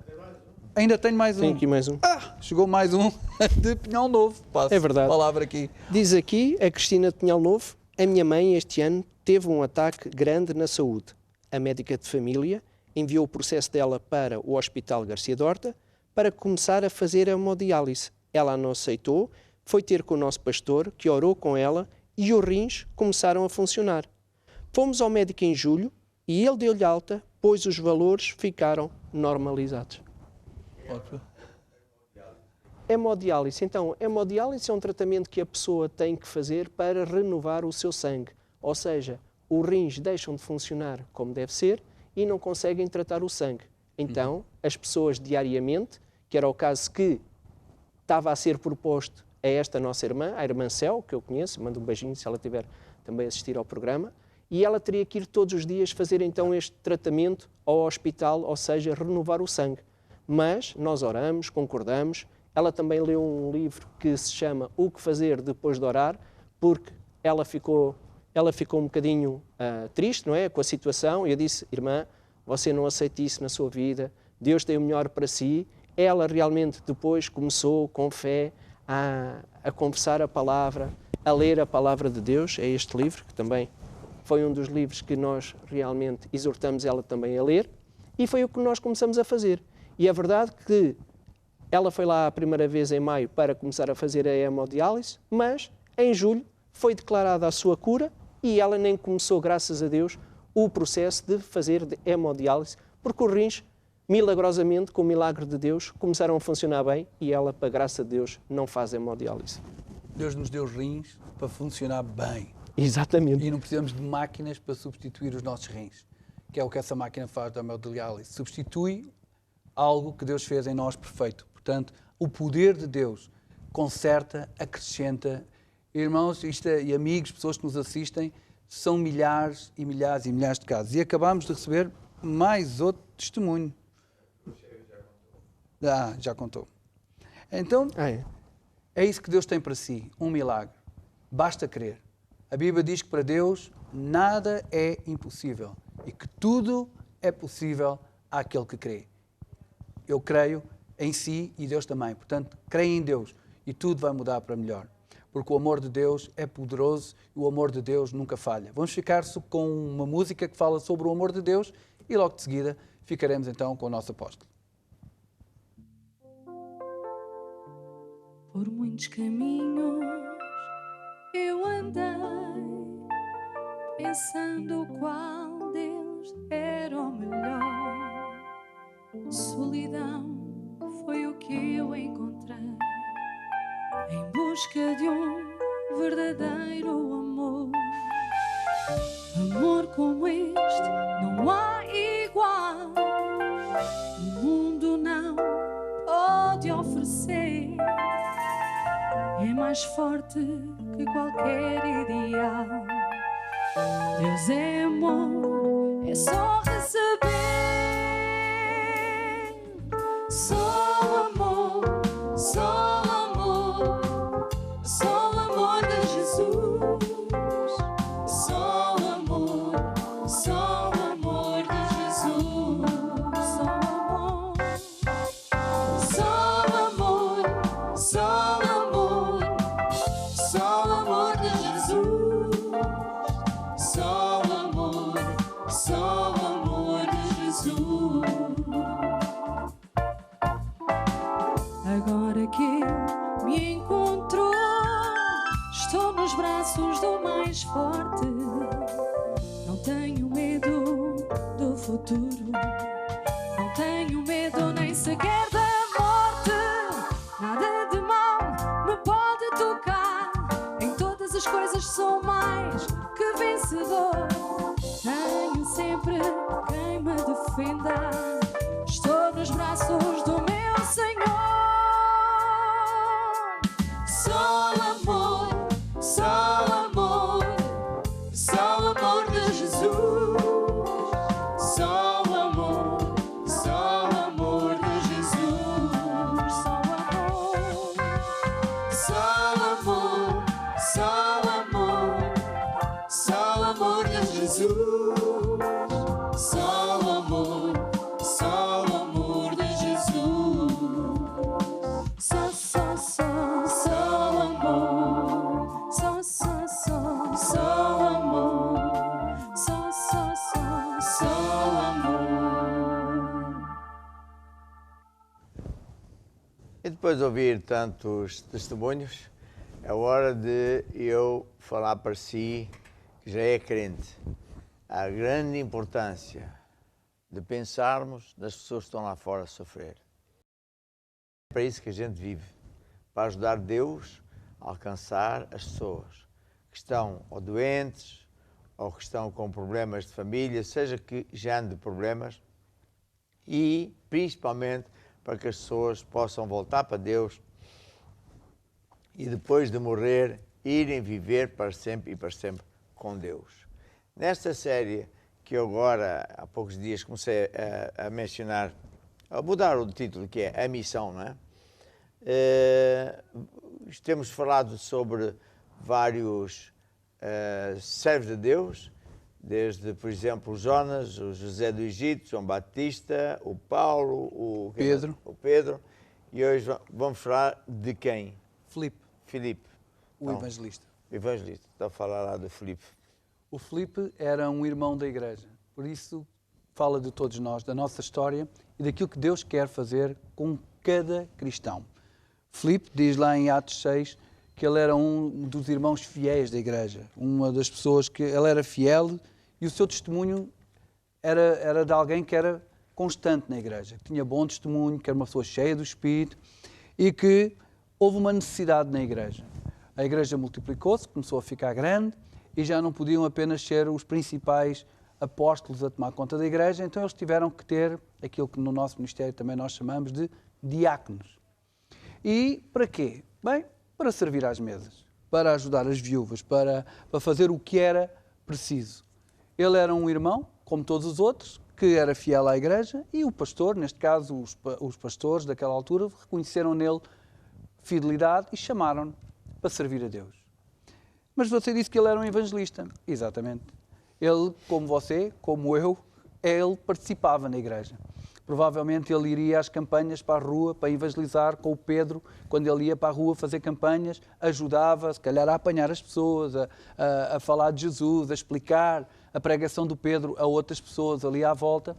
Ainda tenho mais um. Tem aqui mais um. Chegou mais um de Pinhal Novo. Passo é verdade. A palavra aqui. Diz aqui a Cristina de Pinhal Novo: a minha mãe este ano teve um ataque grande na saúde. A médica de família enviou o processo dela para o Hospital Garcia Dorta para começar a fazer a hemodiálise. Ela não aceitou, foi ter com o nosso pastor, que orou com ela, e os rins começaram a funcionar. Fomos ao médico em julho e ele deu-lhe alta, pois os valores ficaram normalizados. Hemodiálise. Então, hemodiálise é um tratamento que a pessoa tem que fazer para renovar o seu sangue. Ou seja, os rins deixam de funcionar como deve ser e não conseguem tratar o sangue. Então, as pessoas diariamente, que era o caso que estava a ser proposto a esta nossa irmã, a irmã Céu, que eu conheço, mando um beijinho se ela tiver também a assistir ao programa, e ela teria que ir todos os dias fazer então este tratamento ao hospital, ou seja, renovar o sangue. Mas nós oramos, concordamos. Ela também leu um livro que se chama O que fazer depois de orar, porque ela ficou um bocadinho triste, não é, com a situação, e eu disse: irmã, você não aceite isso na sua vida, Deus tem o melhor para si. Ela realmente depois começou com fé a conversar a palavra, a ler a palavra de Deus. É este livro, que também foi um dos livros que nós realmente exortamos ela também a ler, e foi o que nós começamos a fazer. E é verdade que ela foi lá a primeira vez em maio para começar a fazer a hemodiálise, mas em julho foi declarada a sua cura e ela nem começou, graças a Deus, o processo de fazer hemodiálise, porque os rins, milagrosamente, com o milagre de Deus, começaram a funcionar bem e ela, para graça de Deus, não faz hemodiálise. Deus nos deu rins para funcionar bem. Exatamente. E não precisamos de máquinas para substituir os nossos rins, que é o que essa máquina faz da hemodiálise. Substitui algo que Deus fez em nós perfeito. Portanto, o poder de Deus conserta, acrescenta. Irmãos e amigos, pessoas que nos assistem, são milhares e milhares e milhares de casos. E acabamos de receber mais outro testemunho. Já contou. Então, é isso que Deus tem para si, um milagre. Basta crer. A Bíblia diz que para Deus nada é impossível e que tudo é possível àquele que crê. Eu creio em si e Deus também. Portanto, creio em Deus e tudo vai mudar para melhor. Porque o amor de Deus é poderoso e o amor de Deus nunca falha. Vamos ficar com uma música que fala sobre o amor de Deus e logo de seguida ficaremos então com o nosso apóstolo. Por muitos caminhos eu andei, pensando qual deles era o melhor. Solidão foi o que eu encontrei, em busca de um verdadeiro amor. Amor como este não há igual, o mundo não pode oferecer. É mais forte que qualquer ideal. Deus é amor, é só receber. Só amor, só amor, só o amor de Jesus. Só amor, só o amor de Jesus. Só amor, só amor, só o amor de Jesus. Só amor, só o amor de Jesus. Agora que ele me encontrou, estou nos braços do mais forte. Não tenho medo do futuro, não tenho medo nem sequer da morte. Nada de mal me pode tocar, em todas as coisas sou mais que vencedor. finda. Estou nos braços do meu Senhor. Só o amor, só o amor, só o amor de Jesus. Só o amor de Jesus. Só o amor, Só o amor, só o amor, só o amor de Jesus. Só o amor de Jesus. só o amor. Só o amor. Só o amor. E depois de ouvir tantos testemunhos, é hora de eu falar para si, que já é crente, a grande importância de pensarmos nas pessoas que estão lá fora a sofrer. É para isso que a gente vive, para ajudar Deus a alcançar as pessoas que estão ou doentes, ou que estão com problemas de família, seja que género de problemas, e principalmente para que as pessoas possam voltar para Deus e depois de morrer, irem viver para sempre e para sempre com Deus. Nesta série que eu agora, há poucos dias, comecei a mencionar, a mudar o título, que é A Missão, não é? Temos falado sobre vários servos de Deus, desde, por exemplo, Jonas, o José do Egito, João Batista, o Paulo, o Pedro. E hoje vamos falar de quem? Filipe. O evangelista. O evangelista. Estou a falar lá do Filipe. O Filipe era um irmão da igreja, por isso fala de todos nós, da nossa história e daquilo que Deus quer fazer com cada cristão. Filipe diz lá em Atos 6 que ele era um dos irmãos fiéis da igreja, uma das pessoas que ele era fiel e o seu testemunho era de alguém que era constante na igreja, que tinha bom testemunho, que era uma pessoa cheia do Espírito e que houve uma necessidade na igreja. A igreja multiplicou-se, começou a ficar grande e já não podiam apenas ser os principais apóstolos a tomar conta da igreja, então eles tiveram que ter aquilo que no nosso ministério também nós chamamos de diáconos. E para quê? Bem, para servir às mesas, para ajudar as viúvas, para fazer o que era preciso. Ele era um irmão, como todos os outros, que era fiel à igreja e o pastor, neste caso os pastores daquela altura, reconheceram nele fidelidade e chamaram-no para servir a Deus. Mas você disse que ele era um evangelista. Exatamente. Ele, como você, como eu, ele participava na igreja. Provavelmente ele iria às campanhas para a rua, para evangelizar com o Pedro, quando ele ia para a rua fazer campanhas, ajudava, se calhar, a apanhar as pessoas, a falar de Jesus, a explicar a pregação do Pedro a outras pessoas ali à volta.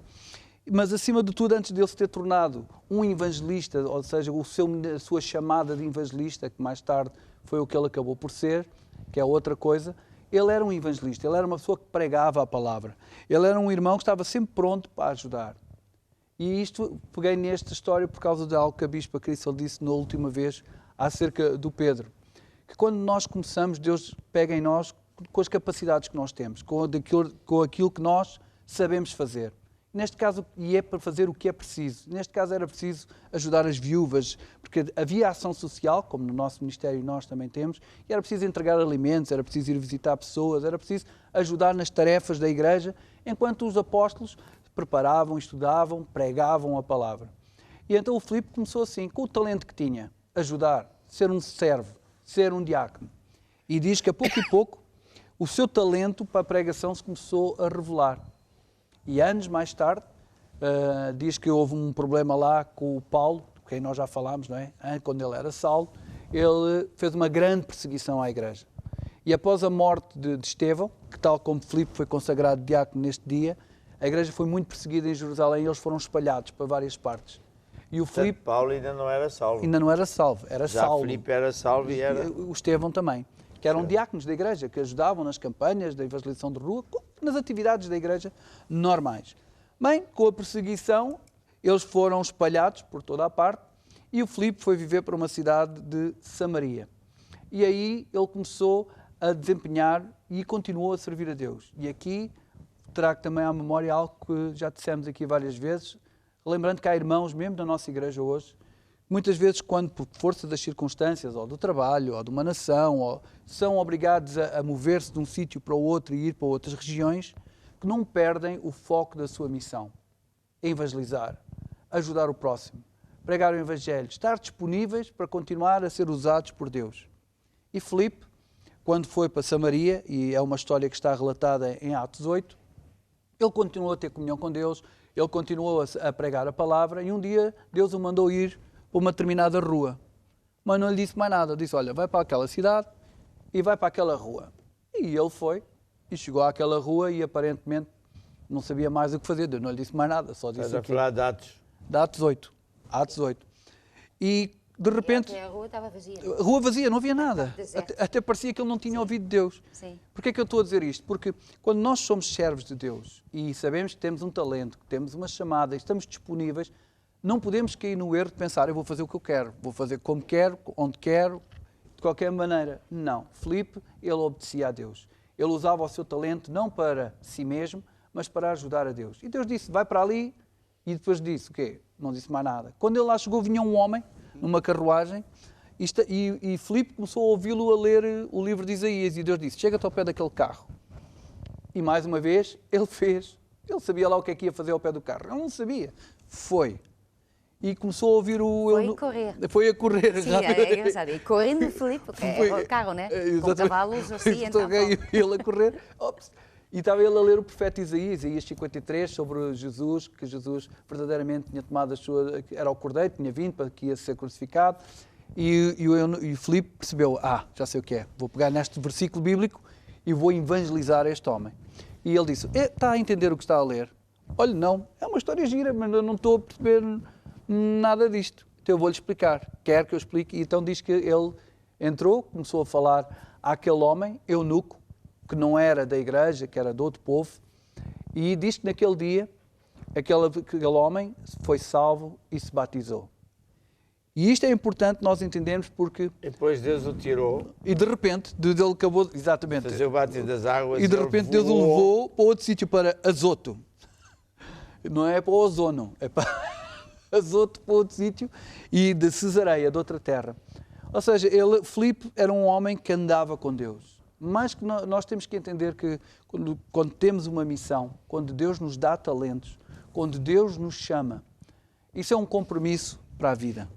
Mas, acima de tudo, antes de ele se ter tornado um evangelista, ou seja, a sua chamada de evangelista, que mais tarde foi o que ele acabou por ser, que é outra coisa, ele era um evangelista, ele era uma pessoa que pregava a palavra. Ele era um irmão que estava sempre pronto para ajudar. E isto, peguei nesta história por causa de algo que a Bispa Cristal disse na última vez acerca do Pedro. Que quando nós começamos, Deus pega em nós com as capacidades que nós temos, com aquilo que nós sabemos fazer. Neste caso, e é para fazer o que é preciso. Neste caso era preciso ajudar as viúvas, porque havia ação social, como no nosso ministério nós também temos, e era preciso entregar alimentos, era preciso ir visitar pessoas, era preciso ajudar nas tarefas da igreja, enquanto os apóstolos preparavam, estudavam, pregavam a palavra. E então o Filipe começou assim, com o talento que tinha, ajudar, ser um servo, ser um diácono. E diz que a pouco e pouco o seu talento para a pregação se começou a revelar. E anos mais tarde, diz que houve um problema lá com o Paulo, de quem nós já falámos, não é? Quando ele era Saulo, ele fez uma grande perseguição à igreja. E após a morte de Estevão, que tal como Filipe foi consagrado diácono neste dia, a igreja foi muito perseguida em Jerusalém e eles foram espalhados para várias partes. E o Filipe... Paulo ainda não era salvo. Ainda não era salvo, era Já Saulo. Filipe era salvo e era... O Estevão também, que eram diáconos da igreja, que ajudavam nas campanhas da evangelização de rua, nas atividades da igreja normais. Bem, com a perseguição, eles foram espalhados por toda a parte e o Filipe foi viver para uma cidade de Samaria. E aí ele começou a desempenhar e continuou a servir a Deus. E aqui trago também à memória algo que já dissemos aqui várias vezes, lembrando que há irmãos, mesmo da nossa igreja hoje, muitas vezes, quando por força das circunstâncias, ou do trabalho, ou de uma nação, ou são obrigados a mover-se de um sítio para o outro e ir para outras regiões, que não perdem o foco da sua missão. Evangelizar, ajudar o próximo, pregar o Evangelho, estar disponíveis para continuar a ser usados por Deus. E Filipe, quando foi para Samaria, e é uma história que está relatada em Atos 8, ele continuou a ter comunhão com Deus, ele continuou a pregar a palavra, e um dia Deus o mandou ir para uma determinada rua. Mas não lhe disse mais nada, disse, olha, vai para aquela cidade e vai para aquela rua. E ele foi, e chegou àquela rua e aparentemente não sabia mais o que fazer, Deus não lhe disse mais nada, só disse Estás a falar de Atos? De Atos 8. Atos 8. E de repente... A rua estava vazia. Rua vazia, não havia nada. Deserto. Até parecia que ele não tinha ouvido Deus. Sim. Porquê é que eu estou a dizer isto? Porque quando nós somos servos de Deus e sabemos que temos um talento, que temos uma chamada e estamos disponíveis, não podemos cair no erro de pensar, eu vou fazer o que eu quero, vou fazer como quero, onde quero, de qualquer maneira. Não. Filipe, ele obedecia a Deus. Ele usava o seu talento não para si mesmo, mas para ajudar a Deus. E Deus disse, vai para ali, e depois disse o quê? Não disse mais nada. Quando ele lá chegou, vinha um homem numa carruagem e Filipe começou a ouvi-lo a ler o livro de Isaías e Deus disse, chega-te ao pé daquele carro. E mais uma vez, ele fez. Ele sabia lá o que é que ia fazer ao pé do carro. Ele não sabia. Foi. E começou a ouvir o... Foi a correr. Foi a correr. Sim, é engraçado. E correndo Filipe, porque é o carro, né? Com cavalos assim, então... Ele a correr. Ops. E estava ele a ler o profeta Isaías 53, sobre Jesus, que Jesus verdadeiramente tinha tomado a sua... Era o cordeiro, tinha vindo para que ia ser crucificado. E Filipe percebeu, já sei o que é, vou pegar neste versículo bíblico e vou evangelizar este homem. E ele disse, está a entender o que está a ler? Olha, não, é uma história gira, mas eu não estou a perceber nada disto. Então eu vou-lhe explicar. Quer que eu explique? E então diz que ele entrou, começou a falar àquele homem, eunuco, que não era da igreja, que era de outro povo, e diz que naquele dia aquele homem foi salvo e se batizou. E isto é importante nós entendermos porque... E depois Deus o tirou. E de repente, ele acabou... Exatamente. Fazer o batismo das águas. E de repente Deus o levou para outro sítio, para Azoto. Não é para o Ozono, é para Azoto, para outro sítio, e de Cesareia, de outra terra. Ou seja, Filipe era um homem que andava com Deus. Mas que nós temos que entender que quando temos uma missão, quando Deus nos dá talentos, quando Deus nos chama, isso é um compromisso para a vida.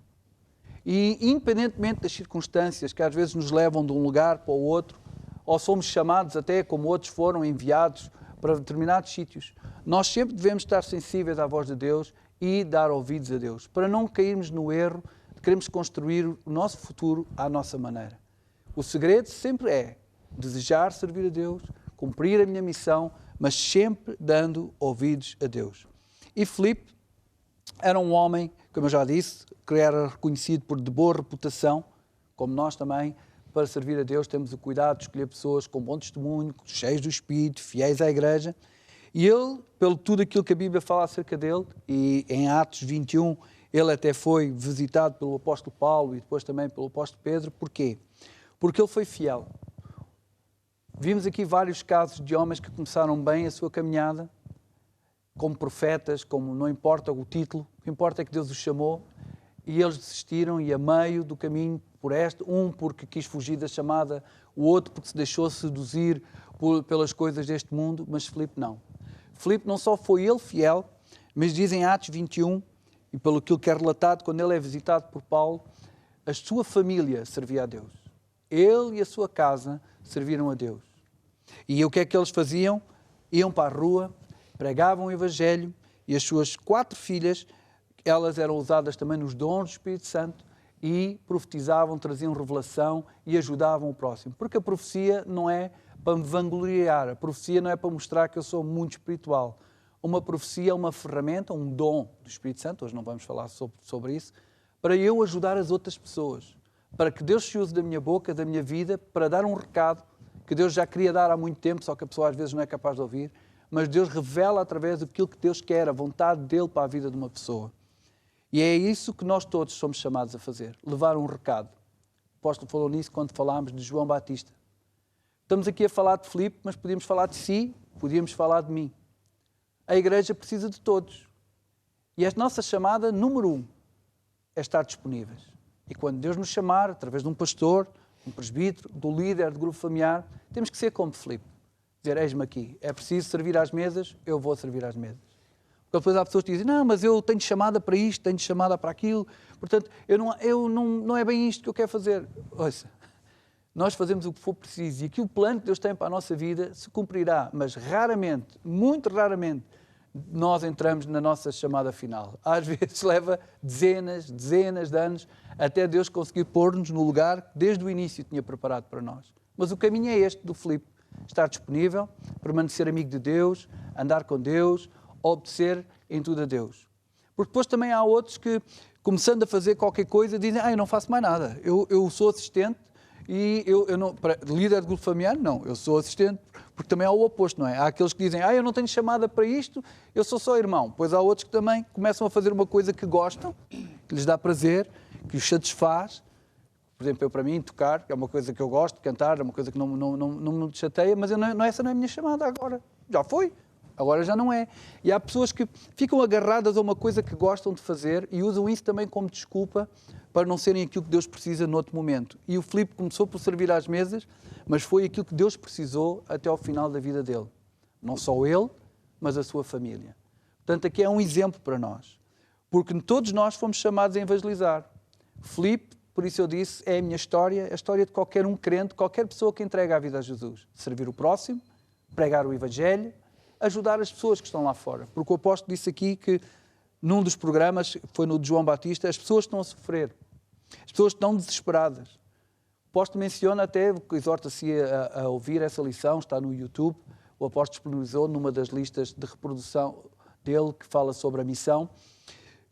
E independentemente das circunstâncias que às vezes nos levam de um lugar para o outro, ou somos chamados até, como outros foram enviados para determinados sítios, nós sempre devemos estar sensíveis à voz de Deus e dar ouvidos a Deus, para não cairmos no erro de queremos construir o nosso futuro à nossa maneira. O segredo sempre é desejar servir a Deus, cumprir a minha missão, mas sempre dando ouvidos a Deus. E Filipe era um homem, como eu já disse, que era reconhecido por de boa reputação, como nós também, para servir a Deus, temos o cuidado de escolher pessoas com bom testemunho, cheios do Espírito, fiéis à igreja. E ele, pelo tudo aquilo que a Bíblia fala acerca dele, e em Atos 21, ele até foi visitado pelo apóstolo Paulo e depois também pelo apóstolo Pedro. Porquê? Porque ele foi fiel. Vimos aqui vários casos de homens que começaram bem a sua caminhada, como profetas, como não importa o título, o que importa é que Deus os chamou, e eles desistiram e a meio do caminho um porque quis fugir da chamada, o outro porque se deixou seduzir pelas coisas deste mundo, mas Filipe não. Filipe não só foi ele fiel, mas diz em Atos 21, e pelo que é relatado, quando ele é visitado por Paulo, a sua família servia a Deus. Ele e a sua casa serviram a Deus. E o que é que eles faziam? Iam para a rua, pregavam o Evangelho, e as suas 4 filhas, elas eram usadas também nos dons do Espírito Santo e profetizavam, traziam revelação e ajudavam o próximo. Porque a profecia não é para me vangloriar, a profecia não é para mostrar que eu sou muito espiritual. Uma profecia é uma ferramenta, um dom do Espírito Santo, hoje não vamos falar sobre isso, para eu ajudar as outras pessoas, para que Deus se use da minha boca, da minha vida, para dar um recado que Deus já queria dar há muito tempo, só que a pessoa às vezes não é capaz de ouvir, mas Deus revela através daquilo que Deus quer, a vontade dele para a vida de uma pessoa. E é isso que nós todos somos chamados a fazer, levar um recado. O apóstolo falou nisso quando falámos de João Batista. Estamos aqui a falar de Filipe, mas podíamos falar de si, podíamos falar de mim. A igreja precisa de todos. E a nossa chamada, número 1, é estar disponíveis. E quando Deus nos chamar, através de um pastor, um presbítero, do líder do grupo familiar, temos que ser como Filipe. Dizer, eis-me aqui, é preciso servir às mesas, eu vou servir às mesas. Porque depois há pessoas que dizem, não, mas eu tenho chamada para isto, tenho chamada para aquilo, portanto, não é bem isto que eu quero fazer. Ouça, nós fazemos o que for preciso e aquilo plano que Deus tem para a nossa vida se cumprirá, mas raramente, muito raramente, nós entramos na nossa chamada final. Às vezes leva dezenas de anos até Deus conseguir pôr-nos no lugar que desde o início tinha preparado para nós. Mas o caminho é este do Filipe. Estar disponível, permanecer amigo de Deus, andar com Deus, obedecer em tudo a Deus. Porque depois também há outros que, começando a fazer qualquer coisa, dizem, eu não faço mais nada, eu sou assistente e eu não, líder de grupo familiar, não, eu sou assistente, porque também há o oposto, não é? Há aqueles que dizem, eu não tenho chamada para isto, eu sou só irmão. Pois há outros que também começam a fazer uma coisa que gostam, que lhes dá prazer, que os satisfaz. Por exemplo, eu para mim, tocar, é uma coisa que eu gosto, cantar, é uma coisa que não me chateia, mas essa não é a minha chamada agora. Já foi, agora já não é. E há pessoas que ficam agarradas a uma coisa que gostam de fazer e usam isso também como desculpa para não serem aquilo que Deus precisa noutro momento. E o Filipe começou por servir às mesas, mas foi aquilo que Deus precisou até ao final da vida dele. Não só ele, mas a sua família. Portanto, aqui é um exemplo para nós. Porque todos nós fomos chamados a evangelizar. Filipe, por isso eu disse, é a minha história, a história de qualquer um crente, qualquer pessoa que entrega a vida a Jesus. Servir o próximo, pregar o Evangelho, ajudar as pessoas que estão lá fora. Porque o apóstolo disse aqui que, num dos programas, foi no de João Batista, as pessoas estão a sofrer. As pessoas estão desesperadas. O apóstolo menciona até, exorta-se a ouvir essa lição, está no YouTube, o apóstolo disponibilizou numa das listas de reprodução dele, que fala sobre a missão,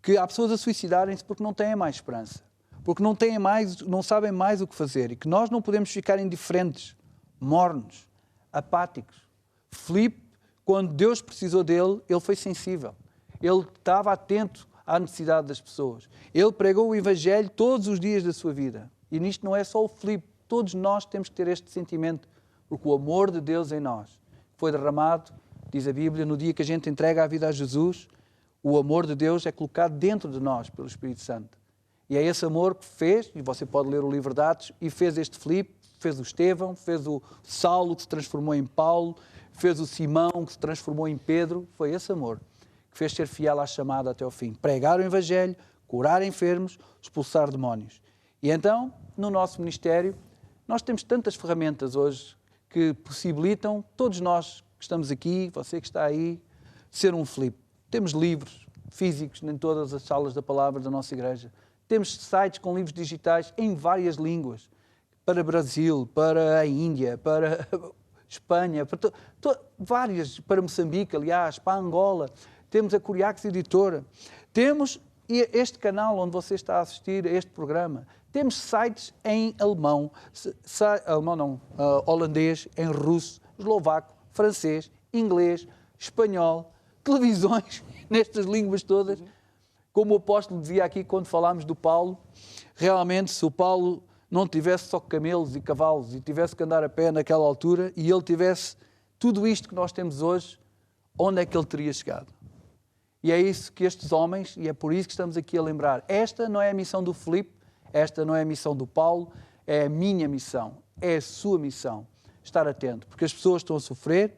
que há pessoas a suicidarem-se porque não têm mais esperança. Porque não sabem mais o que fazer e que nós não podemos ficar indiferentes, mornos, apáticos. Filipe, quando Deus precisou dele, ele foi sensível. Ele estava atento à necessidade das pessoas. Ele pregou o Evangelho todos os dias da sua vida. E nisto não é só o Filipe, todos nós temos que ter este sentimento, porque o amor de Deus em nós foi derramado, diz a Bíblia, no dia que a gente entrega a vida a Jesus, o amor de Deus é colocado dentro de nós pelo Espírito Santo. E é esse amor que fez, e você pode ler o livro de Atos, e fez este Filipe, fez o Estevão, fez o Saulo, que se transformou em Paulo, fez o Simão, que se transformou em Pedro. Foi esse amor que fez ser fiel à chamada até ao fim. Pregar o Evangelho, curar enfermos, expulsar demónios. E então, no nosso ministério, nós temos tantas ferramentas hoje que possibilitam todos nós que estamos aqui, você que está aí, ser um Filipe. Temos livros físicos em todas as salas da palavra da nossa igreja. Temos sites com livros digitais em várias línguas, para Brasil, para a Índia, para Espanha, para várias, para Moçambique, aliás, para Angola. Temos a Curiax Editora. Temos este canal onde você está a assistir a este programa. Temos sites em alemão, holandês, em russo, eslovaco, francês, inglês, espanhol, televisões nestas línguas todas. Como o apóstolo dizia aqui quando falámos do Paulo, realmente se o Paulo não tivesse só camelos e cavalos e tivesse que andar a pé naquela altura e ele tivesse tudo isto que nós temos hoje, onde é que ele teria chegado? E é isso que estes homens, e é por isso que estamos aqui a lembrar, esta não é a missão do Filipe, esta não é a missão do Paulo, é a minha missão, é a sua missão. Estar atento, porque as pessoas estão a sofrer,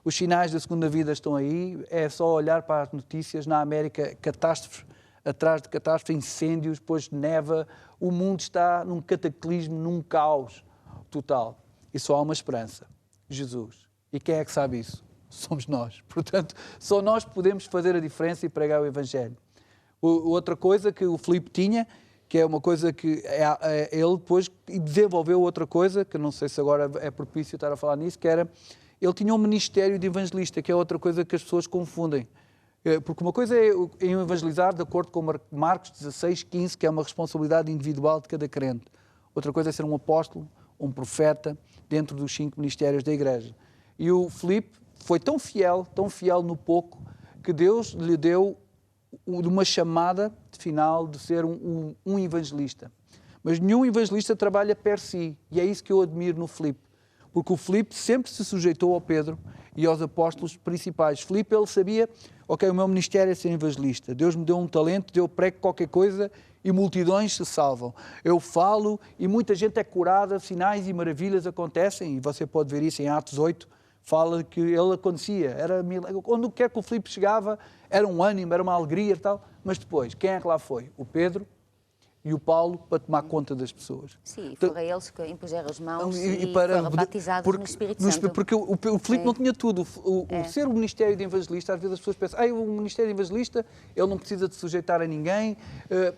os sinais da segunda vida estão aí, é só olhar para as notícias, na América, catástrofe atrás de catástrofe, incêndios, depois neva, o mundo está num cataclismo, num caos total. E só há uma esperança, Jesus. E quem é que sabe isso? Somos nós. Portanto, só nós podemos fazer a diferença e pregar o Evangelho. Outra coisa que o Filipe tinha, que é uma coisa que ele depois desenvolveu outra coisa, que não sei se agora é propício estar a falar nisso, que era, ele tinha um ministério de evangelista, que é outra coisa que as pessoas confundem. Porque uma coisa é evangelizar de acordo com Marcos 16:15, que é uma responsabilidade individual de cada crente. Outra coisa é ser um apóstolo, um profeta, dentro dos 5 ministérios da igreja. E o Filipe foi tão fiel no pouco, que Deus lhe deu uma chamada final de ser um evangelista. Mas nenhum evangelista trabalha per si, e é isso que eu admiro no Filipe. Porque o Filipe sempre se sujeitou ao Pedro e aos apóstolos principais. Filipe, ele sabia, ok, o meu ministério é ser evangelista. Deus me deu um talento, deu prego qualquer coisa e multidões se salvam. Eu falo e muita gente é curada, sinais e maravilhas acontecem, e você pode ver isso em Atos 8, fala que ele acontecia. Onde quer que o Filipe chegava, era um ânimo, era uma alegria e tal, mas depois, quem é que lá foi? O Pedro e o Paulo para tomar conta das pessoas. Sim, foram eles que impuseram as mãos e para, foram batizados no Espírito Santo. Porque o Filipe não tinha tudo. Ser o ministério de evangelista, às vezes as pessoas pensam, o ministério de evangelista, ele não precisa de sujeitar a ninguém,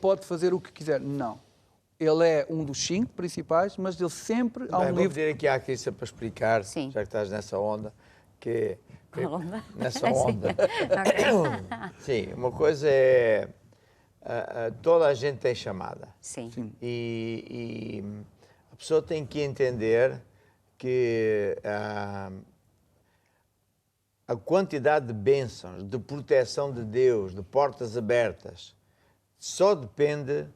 pode fazer o que quiser. Não. Ele é um dos 5 principais, mas ele sempre há um livro... Vou dizer aqui à Crista para explicar, Sim. já que estás nessa onda, que... Onda? Nessa onda. Sim, uma coisa é... toda a gente tem chamada. Sim. E a pessoa tem que entender que a quantidade de bênçãos, de proteção de Deus, de portas abertas, só depende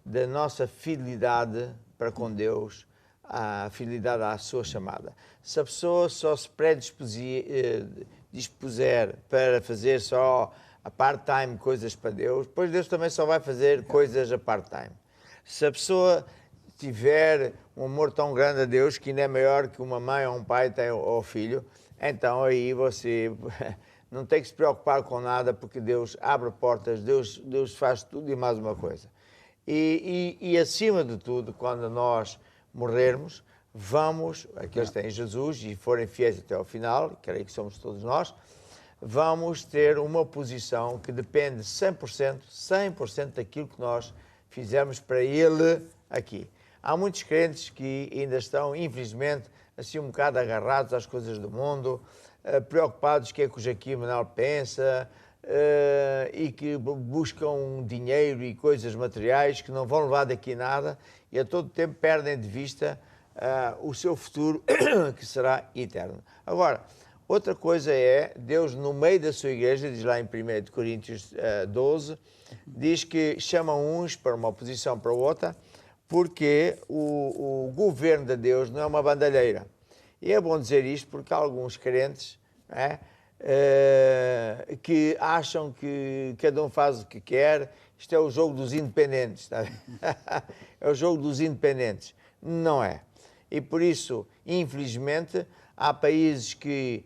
da nossa fidelidade para com Deus, a fidelidade à sua chamada. Se a pessoa só se predispuser para fazer só a part-time coisas para Deus, depois Deus também só vai fazer coisas a part-time. Se a pessoa tiver um amor tão grande a Deus que ainda é maior que uma mãe ou um pai tem ao filho, então aí você não tem que se preocupar com nada, porque Deus abre portas, Deus faz tudo e mais uma coisa. E acima de tudo, quando nós morrermos, aqueles que têm Jesus e forem fiéis até ao final, creio que somos todos nós, vamos ter uma posição que depende 100% daquilo que nós fizermos para Ele aqui. Há muitos crentes que ainda estão, infelizmente, assim um bocado agarrados às coisas do mundo, preocupados com o que é que o Joaquim Manuel pensa, e que buscam dinheiro e coisas materiais que não vão levar daqui nada e a todo tempo perdem de vista o seu futuro, que será eterno. Agora, outra coisa é, Deus no meio da sua igreja, diz lá em 1 Coríntios 12, diz que chama uns para uma posição para outra, porque o governo de Deus não é uma bandalheira. E é bom dizer isto porque há alguns crentes que acham que cada um faz o que quer. Isto é o jogo dos independentes, está bem? É o jogo dos independentes. Não é. E por isso, infelizmente, há países que,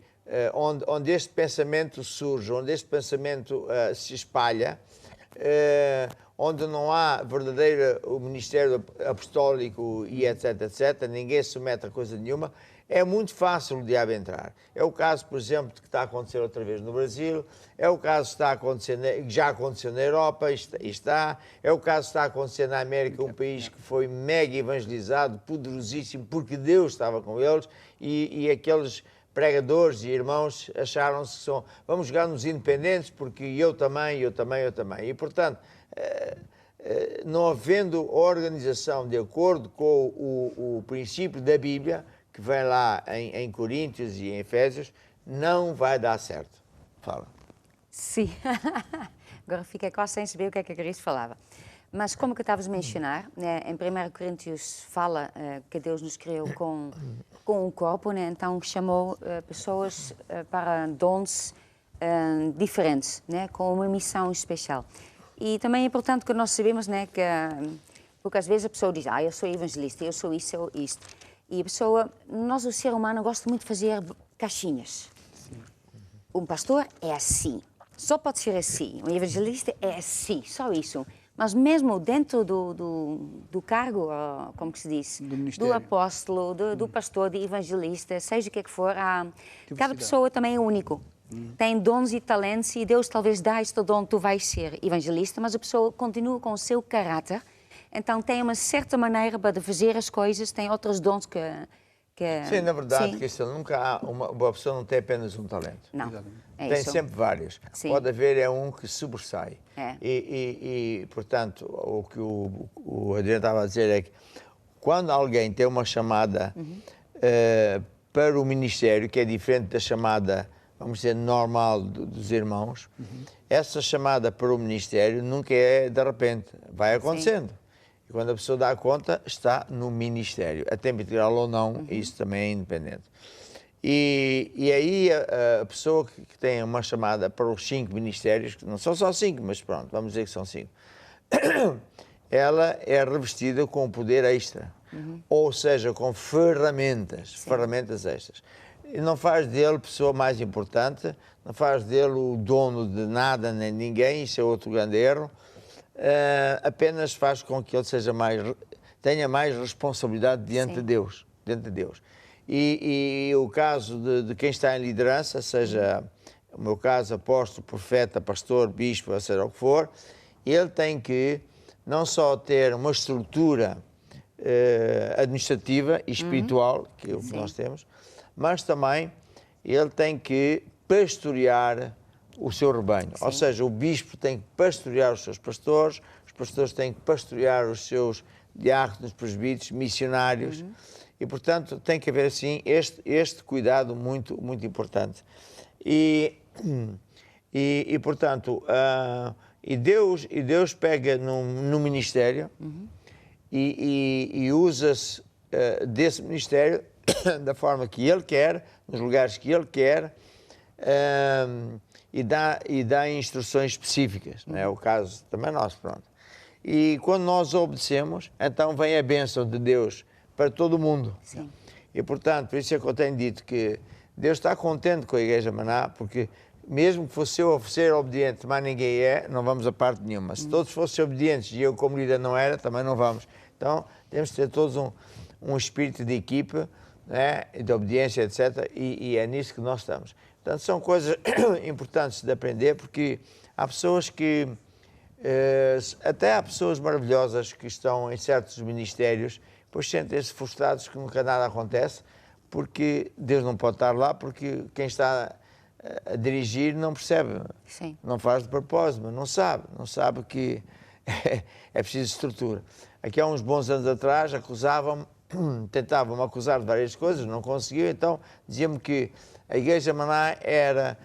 onde este pensamento surge, onde este pensamento se espalha, onde não há verdadeiro ministério apostólico e etc, ninguém se submete a coisa nenhuma, é muito fácil o diabo entrar. É o caso, por exemplo, que está a acontecer outra vez no Brasil, é o caso que está a acontecer, já aconteceu na Europa, é o caso que está a acontecer na América, um país que foi mega evangelizado, poderosíssimo, porque Deus estava com eles, e aqueles pregadores e irmãos acharam-se que são, vamos jogar nos independentes, porque eu também. E, portanto, não havendo organização de acordo com o princípio da Bíblia, que vem lá em Coríntios e em Efésios, não vai dar certo. Fala. Sim. Agora fiquei quase sem saber o que é que a Cristo falava. Mas como que estavas a mencionar, né, em 1 Coríntios fala que Deus nos criou com um corpo, né, então chamou pessoas para dons diferentes, né, com uma missão especial. E também é importante que nós sabemos, né, que porque às vezes a pessoa diz, eu sou evangelista, eu sou isso, eu sou isto. E a pessoa, nós o ser humano gosta muito de fazer caixinhas. Sim. Um pastor é assim, só pode ser assim. Um evangelista é assim, só isso. Mas mesmo dentro do cargo, como que se diz? Do apóstolo, do pastor, de evangelista, seja o que for, cada pessoa também é único. Tem dons e talentos e Deus talvez dá este dom, tu vais ser evangelista, mas a pessoa continua com o seu caráter. Então tem uma certa maneira para fazer as coisas, tem outros dons que Sim, na verdade, Cristo, nunca há uma pessoa não tem apenas um talento. Não, é tem isso. sempre vários. Sim. Pode haver um que sobressai. É. E, portanto, o que o Adriano estava a dizer é que quando alguém tem uma chamada para o ministério, que é diferente da chamada, vamos dizer, normal dos irmãos, essa chamada para o ministério nunca é de repente, vai acontecendo. Sim. E quando a pessoa dá conta, está no ministério. A tempo integral ou não, isso também é independente. E aí a pessoa que tem uma chamada para os 5 ministérios, que não são só 5, mas pronto, vamos dizer que são 5, ela é revestida com poder extra, ou seja, com ferramentas extras. E não faz dele pessoa mais importante, não faz dele o dono de nada nem ninguém, isso é outro grande erro, apenas faz com que ele tenha mais responsabilidade diante de Deus. E o caso de quem está em liderança, seja o meu caso, apóstolo, profeta, pastor, bispo, seja o que for, ele tem que não só ter uma estrutura administrativa e espiritual, que é o que nós temos, mas também ele tem que pastorear o seu rebanho. Ou seja, o bispo tem que pastorear os seus pastores, os pastores têm que pastorear os seus diáconos, presbíteros, missionários, e, portanto, tem que haver, assim, este cuidado muito, muito importante. E portanto, Deus pega no ministério e usa-se desse ministério da forma que Ele quer, nos lugares que Ele quer, e dá instruções específicas. Não é o caso também nosso, pronto. E quando nós obedecemos, então vem a bênção de Deus para todo o mundo. Sim. E, portanto, por isso é que eu tenho dito que Deus está contente com a Igreja Maná, porque mesmo que fosse eu ser obediente, mas ninguém é, não vamos a parte nenhuma. Se todos fossem obedientes e eu como líder não era, também não vamos. Então, temos de ter todos um espírito de equipe, né, de obediência, etc. E é nisso que nós estamos. Portanto, são coisas importantes de aprender, porque há pessoas que... até há pessoas maravilhosas que estão em certos ministérios, depois sentem-se frustrados que nunca nada acontece, porque Deus não pode estar lá, porque quem está a dirigir não percebe, não faz de propósito, mas não sabe que é preciso estrutura. Aqui há uns bons anos atrás tentavam-me acusar de várias coisas, não conseguiu, então diziam-me que a Igreja Maná era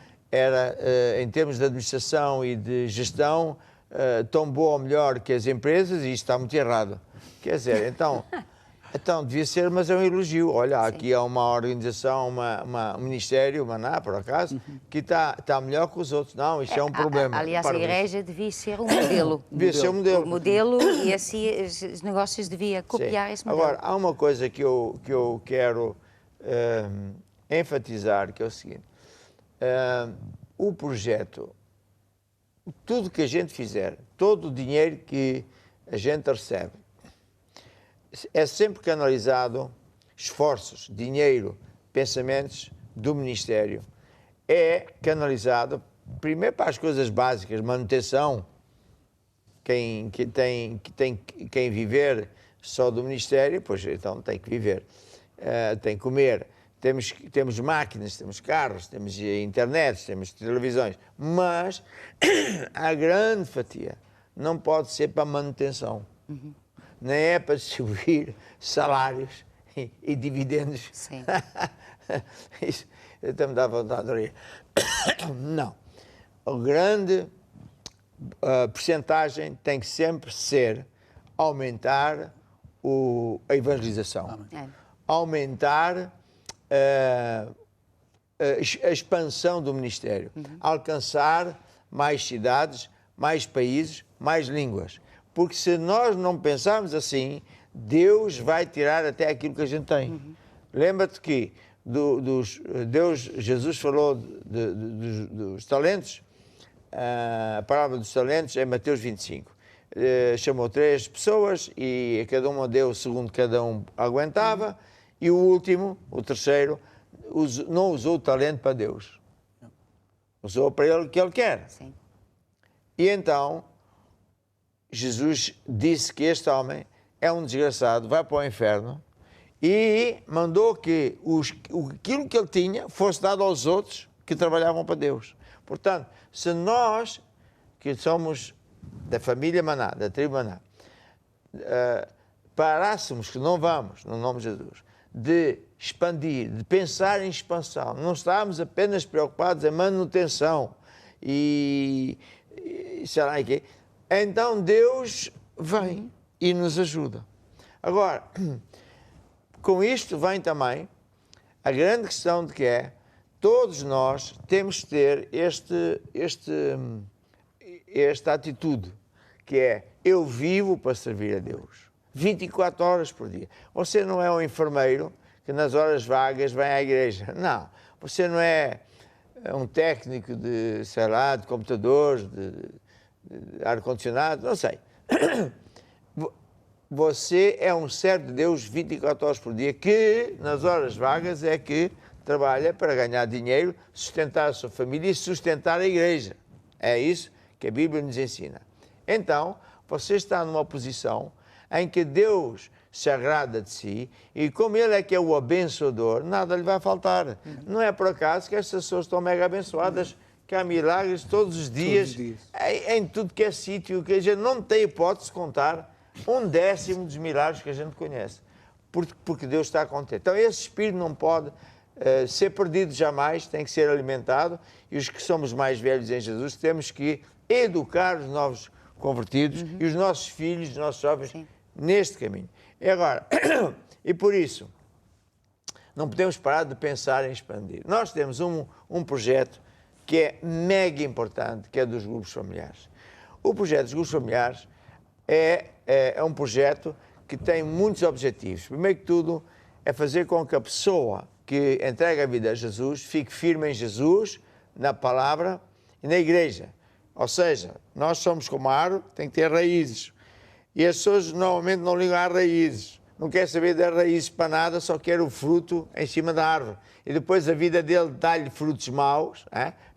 em termos de administração e de gestão, tão boa ou melhor que as empresas, e isto está muito errado. Quer dizer, então devia ser, mas é um elogio. Olha, aqui há uma organização, um ministério, Maná, por acaso, que está melhor que os outros. Não, isso é um problema. Aliás, a Igreja devia ser um modelo. Devia ser um modelo. Um modelo, e assim os negócios deviam copiar esse modelo. Agora, há uma coisa que eu quero enfatizar, que é o seguinte. O projeto, tudo que a gente fizer, todo o dinheiro que a gente recebe, é sempre canalizado, esforços, dinheiro, pensamentos do Ministério, é canalizado primeiro para as coisas básicas, manutenção, quem viver só do Ministério, pois então tem que viver, tem que comer, temos máquinas, temos carros, temos internet, temos televisões, mas a grande fatia não pode ser para manutenção. Nem é para distribuir salários e dividendos. Sim. Isso até me dá vontade de rir. Não. A grande percentagem tem que sempre ser aumentar a evangelização. Aumentar a expansão do ministério. Alcançar mais cidades, mais países, mais línguas. Porque se nós não pensarmos assim, Deus vai tirar até aquilo que a gente tem. Lembra-te que Jesus falou dos talentos, a palavra dos talentos é Mateus 25. Chamou 3 pessoas e a cada uma deu segundo cada um aguentava, e o último, o terceiro, não usou o talento para Deus. Usou para ele o que ele quer. Sim. E então... Jesus disse que este homem é um desgraçado, vai para o inferno, e mandou que aquilo que ele tinha fosse dado aos outros que trabalhavam para Deus. Portanto, se nós, que somos da família Maná, da tribo Maná, parássemos, que não vamos, no nome de Jesus, de expandir, de pensar em expansão, não estamos apenas preocupados em manutenção e sei lá o quê, então Deus vem e nos ajuda. Agora, com isto vem também a grande questão de que todos nós temos que ter esta atitude, que é: eu vivo para servir a Deus, 24 horas por dia. Você não é um enfermeiro que nas horas vagas vem à igreja. Não. Você não é um técnico de, sei lá, de computadores, de ar-condicionado, não sei. Você é um servo de Deus 24 horas por dia, que nas horas vagas é que trabalha para ganhar dinheiro, sustentar a sua família e sustentar a igreja. É isso que a Bíblia nos ensina. Então, você está numa posição em que Deus se agrada de si e, como Ele é que é o abençoador, nada lhe vai faltar. Não é por acaso que estas pessoas estão mega abençoadas, que há milagres todos os dias. Em tudo que é sítio, que a gente não tem hipótese de contar 1/10 dos milagres que a gente conhece, porque Deus está contente. Então esse espírito não pode ser perdido jamais, tem que ser alimentado, e os que somos mais velhos em Jesus temos que educar os novos convertidos e os nossos filhos, os nossos jovens, neste caminho. E agora, e por isso, não podemos parar de pensar em expandir. Nós temos um projeto que é mega importante, que é dos grupos familiares. O projeto dos grupos familiares é um projeto que tem muitos objetivos. Primeiro que tudo, é fazer com que a pessoa que entrega a vida a Jesus fique firme em Jesus, na palavra e na igreja. Ou seja, nós somos como a árvore, tem que ter raízes. E as pessoas normalmente não ligam às raízes. Não quer saber das raízes para nada, só quer o fruto em cima da árvore. E depois a vida dele dá-lhe frutos maus,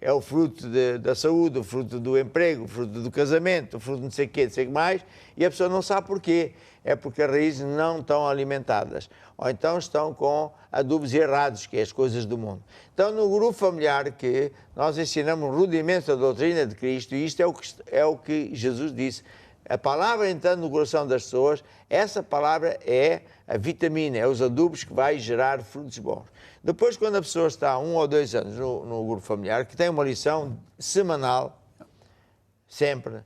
é o fruto da saúde, o fruto do emprego, o fruto do casamento, o fruto de não sei o quê, não sei o que mais, e a pessoa não sabe porquê. É porque as raízes não estão alimentadas. Ou então estão com adubos errados, que é as coisas do mundo. Então, no grupo familiar, que nós ensinamos rudimentos da doutrina de Cristo, e isto é o que Jesus disse. A palavra entrando no coração das pessoas, essa palavra é a vitamina, é os adubos que vai gerar frutos bons. Depois, quando a pessoa está 1 ou 2 anos no grupo familiar, que tem uma lição semanal, sempre,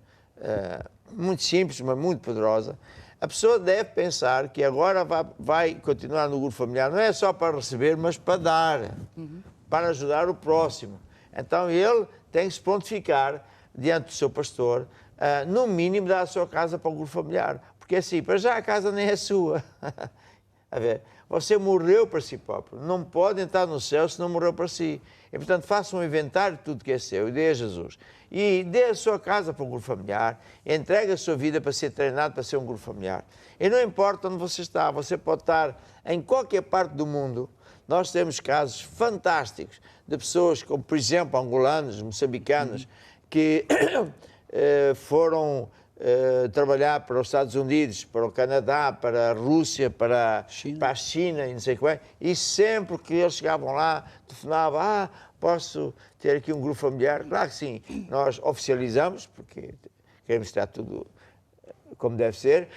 muito simples, mas muito poderosa, a pessoa deve pensar que agora vai continuar no grupo familiar, não é só para receber, mas para dar, para ajudar o próximo. Então, ele tem que se prontificar diante do seu pastor, no mínimo dar a sua casa para o grupo familiar. Porque assim, para já a casa nem é sua. A ver, você morreu para si próprio. Não pode entrar no céu se não morreu para si. E, portanto, faça um inventário de tudo que é seu e dê a Jesus. E dê a sua casa para o grupo familiar. Entregue a sua vida para ser treinado para ser um grupo familiar. E não importa onde você está. Você pode estar em qualquer parte do mundo. Nós temos casos fantásticos de pessoas como, por exemplo, angolanos, moçambicanos, que foram trabalhar para os Estados Unidos, para o Canadá, para a Rússia, para a China e não sei o que é. E sempre que eles chegavam lá, telefonavam, posso ter aqui um grupo familiar? Claro que sim, nós oficializamos, porque queremos estar tudo como deve ser,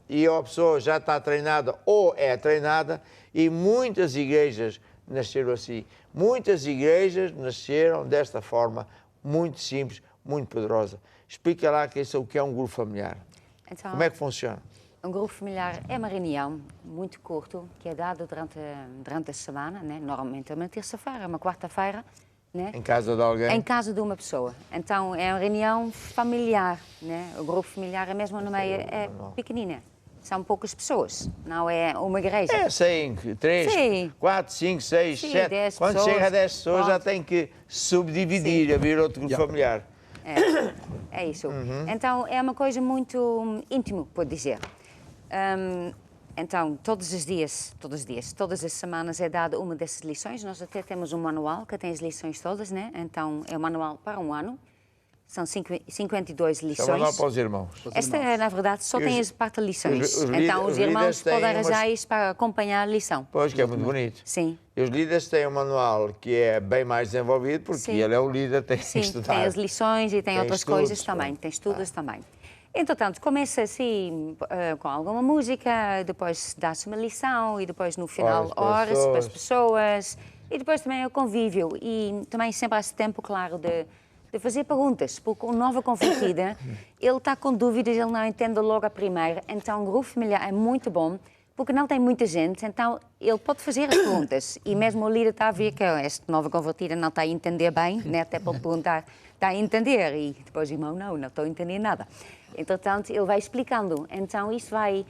e a pessoa já está treinada ou é treinada, e muitas igrejas nasceram assim. Muitas igrejas nasceram desta forma, muito simples, muito poderosa. Explica lá o que é um grupo familiar. Então, como é que funciona? Um grupo familiar é uma reunião muito curta, que é dada durante a semana, né? Normalmente é uma terça-feira, uma quarta-feira. Né? Em casa de alguém? Em casa de uma pessoa. Então é uma reunião familiar. Né? O grupo familiar é mesmo no meio, é pequenina. São poucas pessoas, não é uma igreja. É 5, 3, 4, 5, 6, 7. Quando chega a 10 pessoas já tem que subdividir, abrir outro grupo familiar. É isso. Então é uma coisa muito íntima, pode dizer. Então, todos os dias, todas as semanas é dada uma dessas lições. Nós até temos um manual que tem as lições todas, né? Então, é um manual para um ano. São 52 lições. É um manual para os irmãos. Esta, na verdade, só tem as parte de lições. Então, os irmãos podem arranjar isso para acompanhar a lição. Pois, que é muito bonito. Sim. E os líderes têm um manual que é bem mais desenvolvido, porque ele é o líder, tem que estudar. Tem as lições e tem outras coisas também. Tem estudos também. Entretanto, começa assim com alguma música, depois dá-se uma lição e depois no final ora-se para as pessoas e depois também é o convívio e também sempre há esse tempo, claro, de de fazer perguntas, porque o nova convertida, ele está com dúvidas, ele não entende logo a primeira, então o grupo familiar é muito bom, porque não tem muita gente, então ele pode fazer as perguntas, e mesmo o líder está a ver que esta nova convertida não está a entender bem, né? Até pode perguntar, está a entender, e depois o irmão, não estou a entender nada. Entretanto, ele vai explicando, então isso vai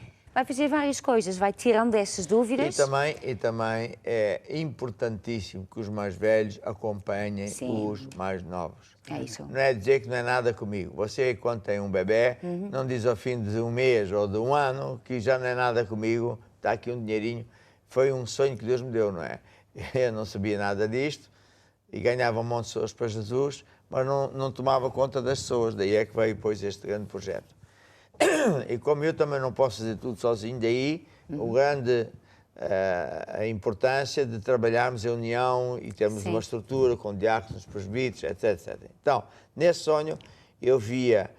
fazer várias coisas, vai tirando essas dúvidas. E também é importantíssimo que os mais velhos acompanhem os mais novos. É isso. Não é dizer que não é nada comigo. Você, quando tem um bebê, não diz ao fim de um mês ou de um ano que já não é nada comigo, está aqui um dinheirinho. Foi um sonho que Deus me deu, não é? Eu não sabia nada disto e ganhava um monte de pessoas para Jesus, mas não tomava conta das pessoas. Daí é que veio depois este grande projeto. E como eu também não posso fazer tudo sozinho, daí a importância de trabalharmos em união e termos uma estrutura com diáconos, presbíteros, etc. Então, nesse sonho, eu via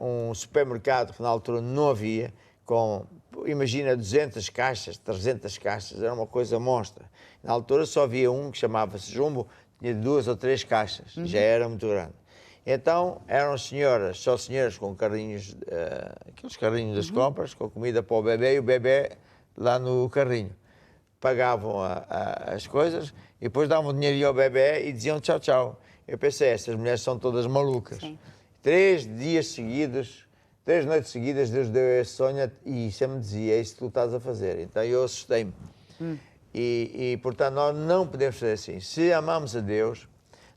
um supermercado que na altura não havia, com, imagina, 200 caixas, 300 caixas, era uma coisa monstra. Na altura só havia um que chamava-se Jumbo, tinha 2 ou 3 caixas, já era muito grande. Então, eram senhoras, só senhoras com carrinhos, aqueles carrinhos das compras, com comida para o bebê e o bebê lá no carrinho. Pagavam as coisas e depois davam dinheiro ao bebê e diziam tchau, tchau. Eu pensei, estas mulheres são todas malucas. Sim. 3 dias seguidos, 3 noites seguidas, Deus deu esse sonho e sempre me dizia, é isso que tu estás a fazer. Então eu assustei-me. Portanto, nós não podemos fazer assim. Se amamos a Deus,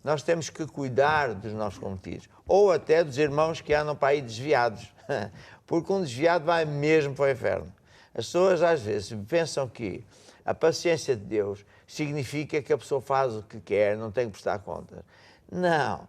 nós temos que cuidar dos nossos cometidos, ou até dos irmãos que andam para aí desviados, porque um desviado vai mesmo para o inferno. As pessoas às vezes pensam que a paciência de Deus significa que a pessoa faz o que quer, não tem que prestar contas. Não,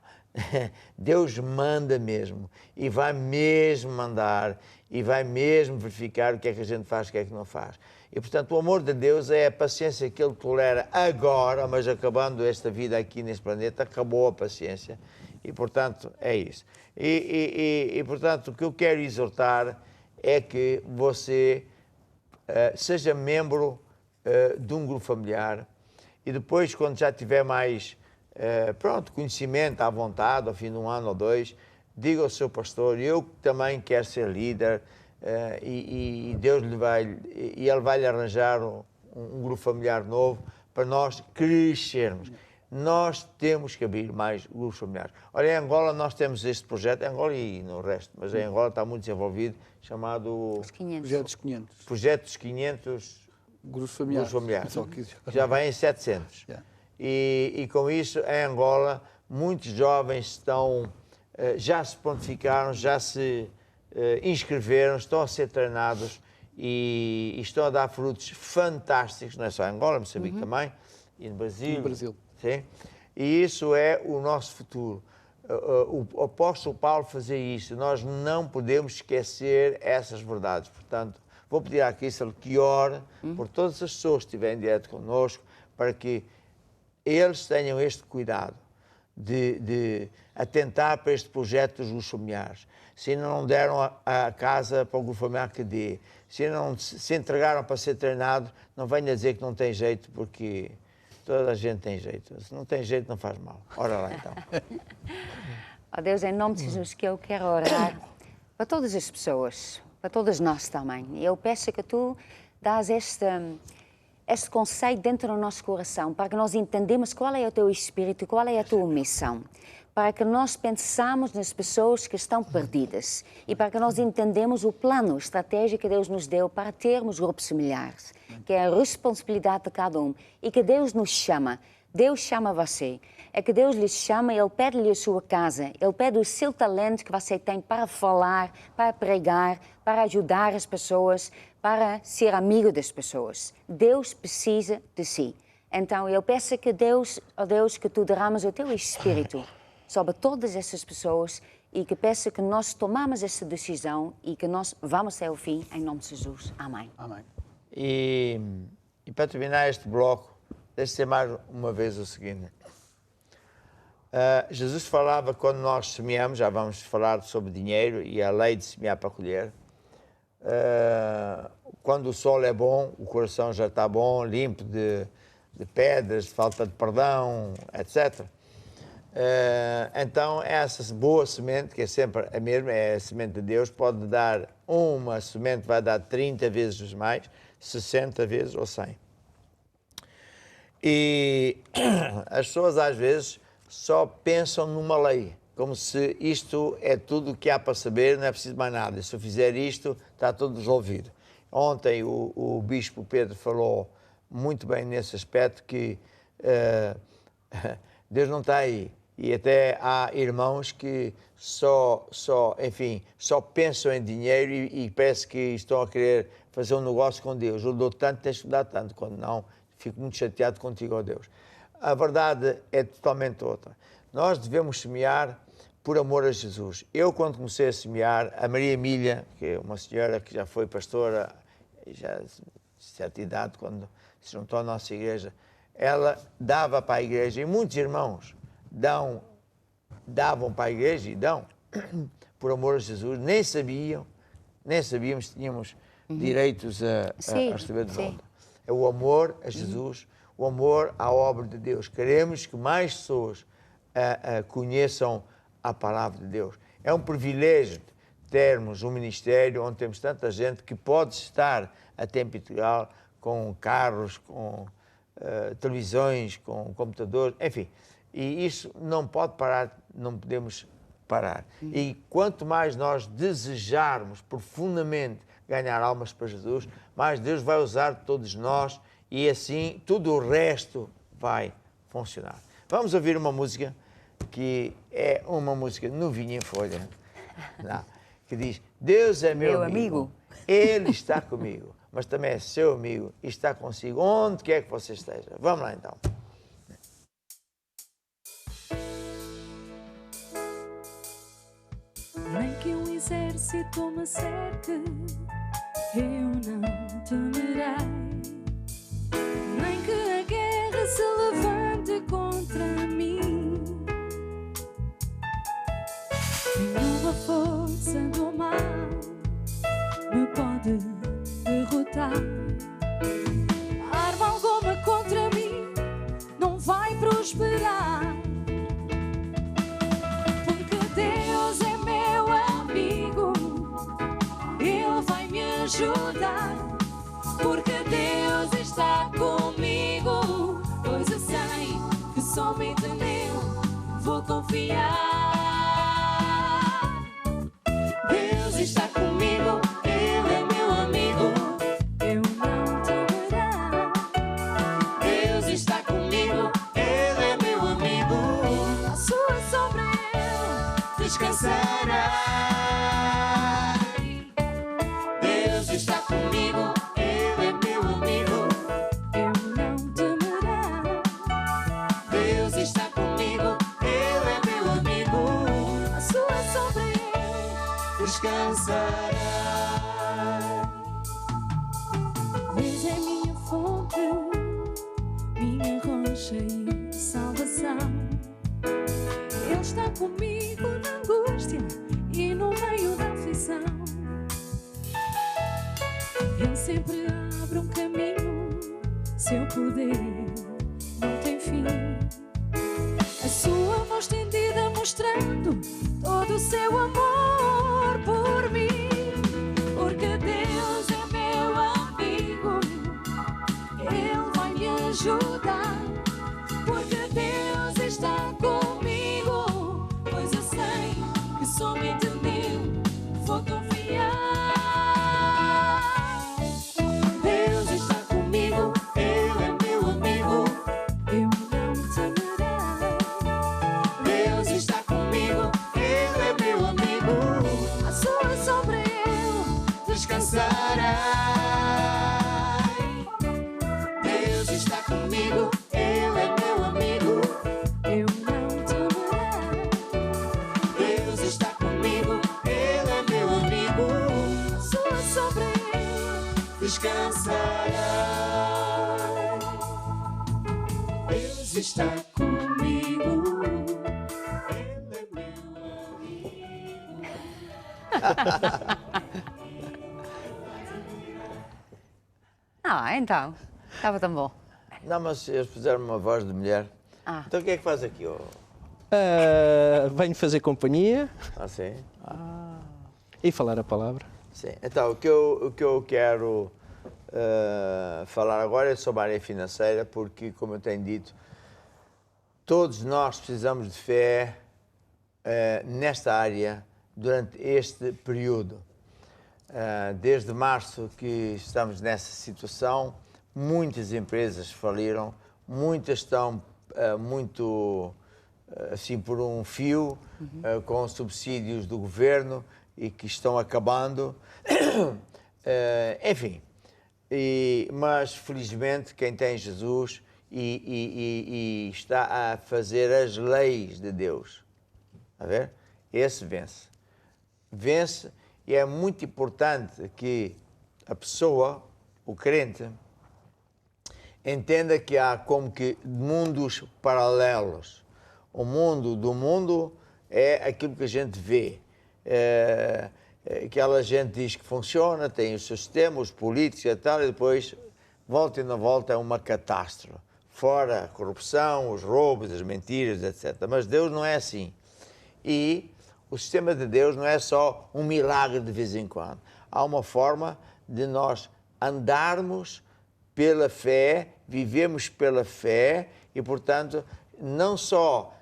Deus manda mesmo, e vai mesmo mandar, e vai mesmo verificar o que é que a gente faz, o que é que não faz. E, portanto, o amor de Deus é a paciência que Ele tolera agora, mas acabando esta vida aqui neste planeta, acabou a paciência. E, portanto, é isso. Portanto, o que eu quero exortar é que você seja membro de um grupo familiar e depois, quando já tiver mais conhecimento à vontade, ao fim de 1 ano ou 2, diga ao seu pastor, eu também quero ser líder, e Deus ele vai lhe arranjar um grupo familiar novo para nós crescermos. Nós temos que abrir mais grupos familiares. Olha, em Angola nós temos este projeto, em Angola e no resto, mas em Angola está muito desenvolvido, chamado Projeto dos 500. Projeto dos 500 grupos familiares. Já vai em 700. Yeah. E com isso, em Angola, muitos jovens já se prontificaram, já se inscreveram, estão a ser treinados e estão a dar frutos fantásticos, não é só em Angola, Moçambique também, e no Brasil. No Brasil. Sim? E isso é o nosso futuro. O apóstolo Paulo fazia isso, nós não podemos esquecer essas verdades. Portanto, vou pedir à Crystal que ore por todas as pessoas que estiverem em direto connosco, para que eles tenham este cuidado de atentar para este projeto dos grupos familiares. Se não deram a casa para o grupo familiar que dê, se não se entregaram para ser treinado, não venha dizer que não tem jeito, porque toda a gente tem jeito. Se não tem jeito, não faz mal. Ora lá então. Ó Deus, em nome de Jesus, que eu quero orar para todas as pessoas, para todas nós também. Eu peço que tu dás este conceito dentro do nosso coração, para que nós entendamos qual é o teu espírito, qual é a tua missão, para que nós pensamos nas pessoas que estão perdidas e para que nós entendamos o plano, a estratégia que Deus nos deu para termos grupos familiares, que é a responsabilidade de cada um e que Deus nos chama. Deus chama você. É que Deus lhe chama, Ele pede-lhe a sua casa, Ele pede o seu talento que você tem para falar, para pregar, para ajudar as pessoas, para ser amigo das pessoas. Deus precisa de si. Então, eu peço que Deus, ó Deus, que tu derramas o teu Espírito sobre todas essas pessoas e que peço que nós tomamos essa decisão e que nós vamos até o fim, em nome de Jesus. Amém. Amém. E para terminar este bloco, deixe-me dizer mais uma vez o seguinte. Jesus falava, quando nós semeamos, já vamos falar sobre dinheiro e a lei de semear para colher, quando o sol é bom, o coração já está bom, limpo de pedras, de falta de perdão, etc. Então, essa boa semente, que é sempre a mesma, é a semente de Deus, pode dar uma semente, vai dar 30 vezes mais, 60 vezes ou 100. E as pessoas, às vezes, só pensam numa lei, como se isto é tudo o que há para saber, não é preciso mais nada. Se eu fizer isto, está tudo resolvido. Ontem o Bispo Pedro falou muito bem nesse aspecto, que Deus não está aí. E até há irmãos que só pensam em dinheiro e parece que estão a querer fazer um negócio com Deus. Eu dou tanto, tens que dar tanto. Quando não, fico muito chateado contigo, ó Deus. A verdade é totalmente outra. Nós devemos semear por amor a Jesus. Eu, quando comecei a semear, a Maria Emília, que é uma senhora que já foi pastora, já de certa idade, quando se juntou à nossa igreja, ela dava para a igreja, e muitos irmãos davam para a igreja e dão, por amor a Jesus, nem sabíamos se tínhamos direitos a receber de volta. É o amor a Jesus, o amor à obra de Deus. Queremos que mais pessoas conheçam a palavra de Deus. É um privilégio termos um ministério onde temos tanta gente que pode estar a tempo integral com carros, com televisões, com computadores, enfim. E isso não pode parar, não podemos parar. E quanto mais nós desejarmos profundamente ganhar almas para Jesus, mais Deus vai usar todos nós e assim tudo o resto vai funcionar. Vamos ouvir uma música que é uma música novinha em folha, que diz: Deus é meu amigo, Ele está comigo, mas também é seu amigo e está consigo onde quer que você esteja. Vamos lá então. Nem que um exército me cerque, eu não temerei. Nem que a guerra se levante contra mim. Nenhuma força do mal me pode derrotar. Arma alguma contra mim não vai prosperar. Ajudar, porque Deus está comigo, pois eu sei que somente nele vou confiar. Deus está comigo, Ele é meu amigo, eu não temerei. Deus está comigo, Ele é meu amigo, a sua sombra eu descansará. Está comigo, Ele é meu amigo, eu não temerei. Deus está comigo, Ele é meu amigo, a sua sombra eu descansarei. Deus é minha fonte, minha rocha e salvação. Ele está comigo na angústia e no meio da aflição. Ele sempre abre um caminho, seu poder não tem fim. A sua mão estendida mostrando todo o seu amor por mim. Porque Deus é meu amigo, Ele vai me ajudar. Porque Deus está comigo, pois eu sei que somente nele vou confiar. Deus está comigo, Ele é meu amigo, eu não temerei. Deus está comigo, Ele é meu amigo, a sua sombra eu descansarei. Deus está comigo, Ele é meu amigo. Então, estava tão bom. Não, mas eles fizeram uma voz de mulher. Então o que é que faz aqui? Venho fazer companhia. Sim. E falar a palavra. Sim. Então, o que eu quero falar agora é sobre a área financeira, porque, como eu tenho dito, todos nós precisamos de fé nesta área durante este período. Desde março que estamos nessa situação, muitas empresas faliram, muitas estão muito assim por um fio, com subsídios do governo e que estão acabando. Enfim, mas felizmente quem tem Jesus e está a fazer as leis de Deus, a ver? Esse vence. Vence, e é muito importante que a pessoa, o crente, entenda que há como que mundos paralelos. O mundo do mundo é aquilo que a gente vê. Aquela gente diz que funciona, tem os seus sistemas, os políticos e tal, e depois, volta e não volta, é uma catástrofe. Fora a corrupção, os roubos, as mentiras, etc. Mas Deus não é assim. E o sistema de Deus não é só um milagre de vez em quando. Há uma forma de nós andarmos pela fé, vivemos pela fé e, portanto, não só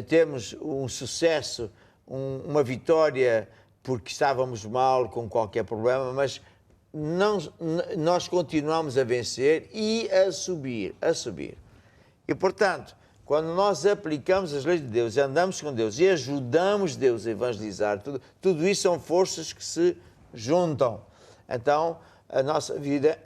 temos um sucesso, uma vitória porque estávamos mal com qualquer problema, mas nós continuamos a vencer e a subir, E, portanto, quando nós aplicamos as leis de Deus, andamos com Deus e ajudamos Deus a evangelizar, tudo isso são forças que se juntam. Então, a nossa vida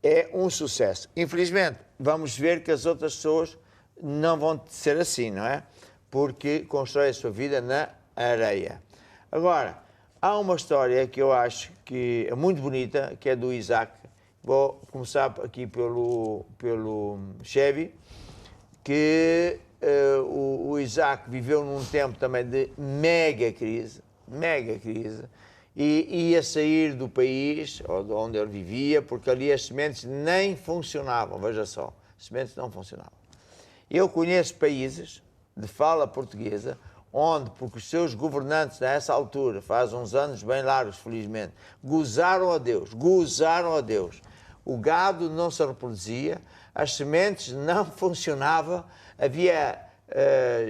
é um sucesso. Infelizmente, vamos ver que as outras pessoas não vão ser assim, não é? Porque constroem a sua vida na areia. Agora, há uma história que eu acho que é muito bonita, que é do Isaac. Vou começar aqui pelo Chevy, que o Isaac viveu num tempo também de mega crise, e ia sair do país onde ele vivia, porque ali as sementes nem funcionavam, veja só, as sementes não funcionavam. Eu conheço países de fala portuguesa, onde, porque os seus governantes nessa altura, faz uns anos bem largos, felizmente, gozaram a Deus, o gado não se reproduzia, as sementes não funcionavam, havia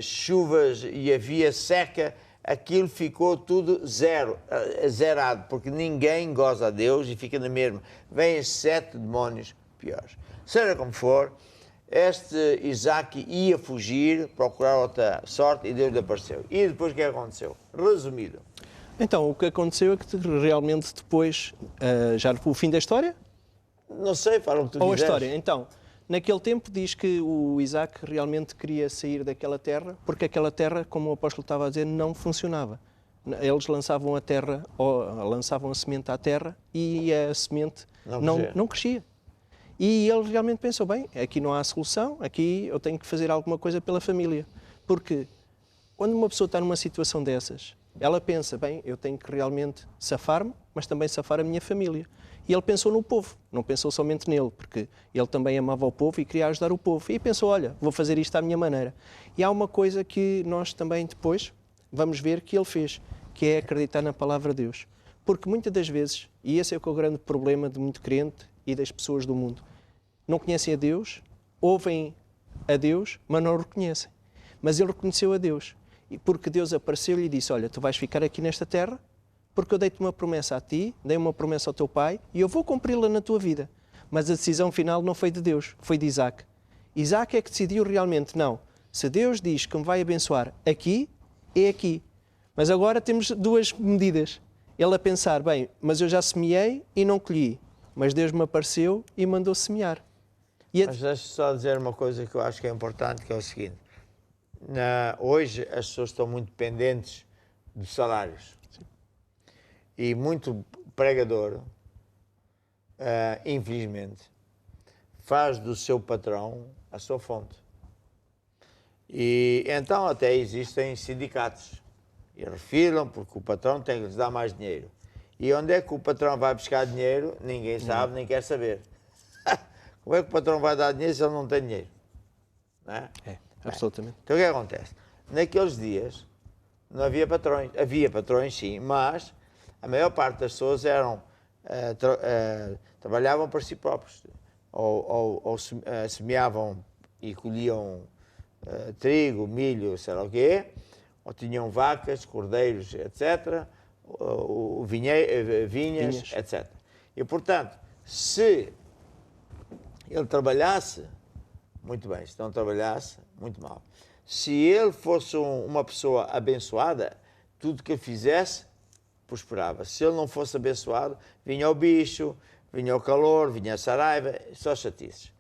chuvas e havia seca, aquilo ficou tudo zerado, porque ninguém goza a Deus e fica na mesma. Vêm 7 demónios piores. Seja como for, este Isaac ia fugir, procurar outra sorte e Deus lhe apareceu. E depois o que aconteceu? Resumido. Então, o que aconteceu é que realmente depois, já o fim da história? Não sei, fala o que tu Ou a quiseres. história. Então, naquele tempo diz que o Isaac realmente queria sair daquela terra, porque aquela terra, como o apóstolo estava a dizer, não funcionava. Eles lançavam a terra, ou lançavam a semente à terra e a semente não crescia. E ele realmente pensou, bem, aqui não há solução, aqui eu tenho que fazer alguma coisa pela família. Porque quando uma pessoa está numa situação dessas, ela pensa, bem, eu tenho que realmente safar-me, mas também safar a minha família. E ele pensou no povo, não pensou somente nele, porque ele também amava o povo e queria ajudar o povo. E pensou, olha, vou fazer isto à minha maneira. E há uma coisa que nós também depois vamos ver que ele fez, que é acreditar na palavra de Deus. Porque muitas das vezes, e esse é o grande problema de muito crente e das pessoas do mundo, não conhecem a Deus, ouvem a Deus, mas não o reconhecem. Mas ele reconheceu a Deus, porque Deus apareceu-lhe e disse, olha, tu vais ficar aqui nesta terra, porque eu dei-te uma promessa a ti, dei uma promessa ao teu pai, e eu vou cumpri-la na tua vida. Mas a decisão final não foi de Deus, foi de Isaac. Isaac é que decidiu realmente, não, se Deus diz que me vai abençoar aqui, é aqui. Mas agora temos duas medidas. Ele a pensar, bem, mas eu já semeei e não colhi, mas Deus me apareceu e mandou semear. Mas deixa só dizer uma coisa que eu acho que é importante, que é o seguinte. Hoje as pessoas estão muito dependentes dos salários. Sim. E muito pregador, infelizmente, faz do seu patrão a sua fonte. E então até existem sindicatos. E refilam porque o patrão tem que lhes dar mais dinheiro. E onde é que o patrão vai buscar dinheiro? Ninguém sabe, nem quer saber. Como é que o patrão vai dar dinheiro se ele não tem dinheiro? Não é? É, absolutamente. Então o que acontece? naqueles dias não havia patrões. Havia patrões, sim, mas a maior parte das pessoas trabalhavam para si próprios. Ou semeavam e colhiam trigo, milho, sei lá o quê, ou tinham vacas, cordeiros, etc., vinhas, etc. E, portanto, se ele trabalhasse, muito bem, se não trabalhasse, muito mal. Se ele fosse uma pessoa abençoada, tudo que fizesse, prosperava. Se ele não fosse abençoado, vinha o bicho, vinha o calor, vinha a saraiva, só chatices.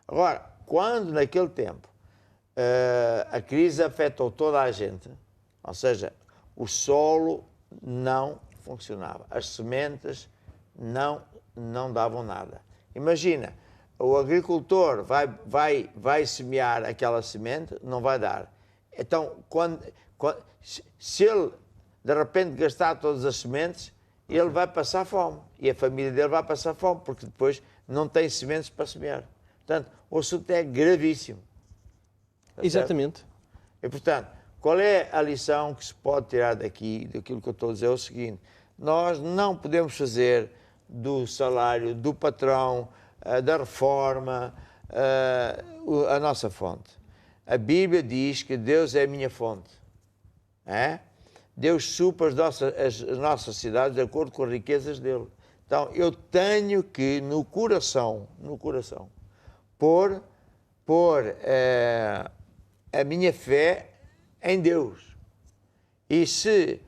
Agora, quando naquele tempo a crise afetou toda a gente, ou seja, o solo não funcionava, as sementes não davam nada. Imagina, o agricultor vai semear aquela semente, não vai dar. Então, se ele de repente gastar todas as sementes, ele vai passar fome. E a família dele vai passar fome, porque depois não tem sementes para semear. Portanto, o assunto é gravíssimo. Está Exatamente. certo? E, portanto, qual é a lição que se pode tirar daqui, daquilo que eu estou a dizer? É o seguinte: nós não podemos fazer do salário, do patrão, da reforma, a nossa fonte. A Bíblia diz que Deus é a minha fonte. É? Deus supre as nossas cidades de acordo com as riquezas dele. Então, eu tenho que, no coração, pôr a minha fé em Deus. E se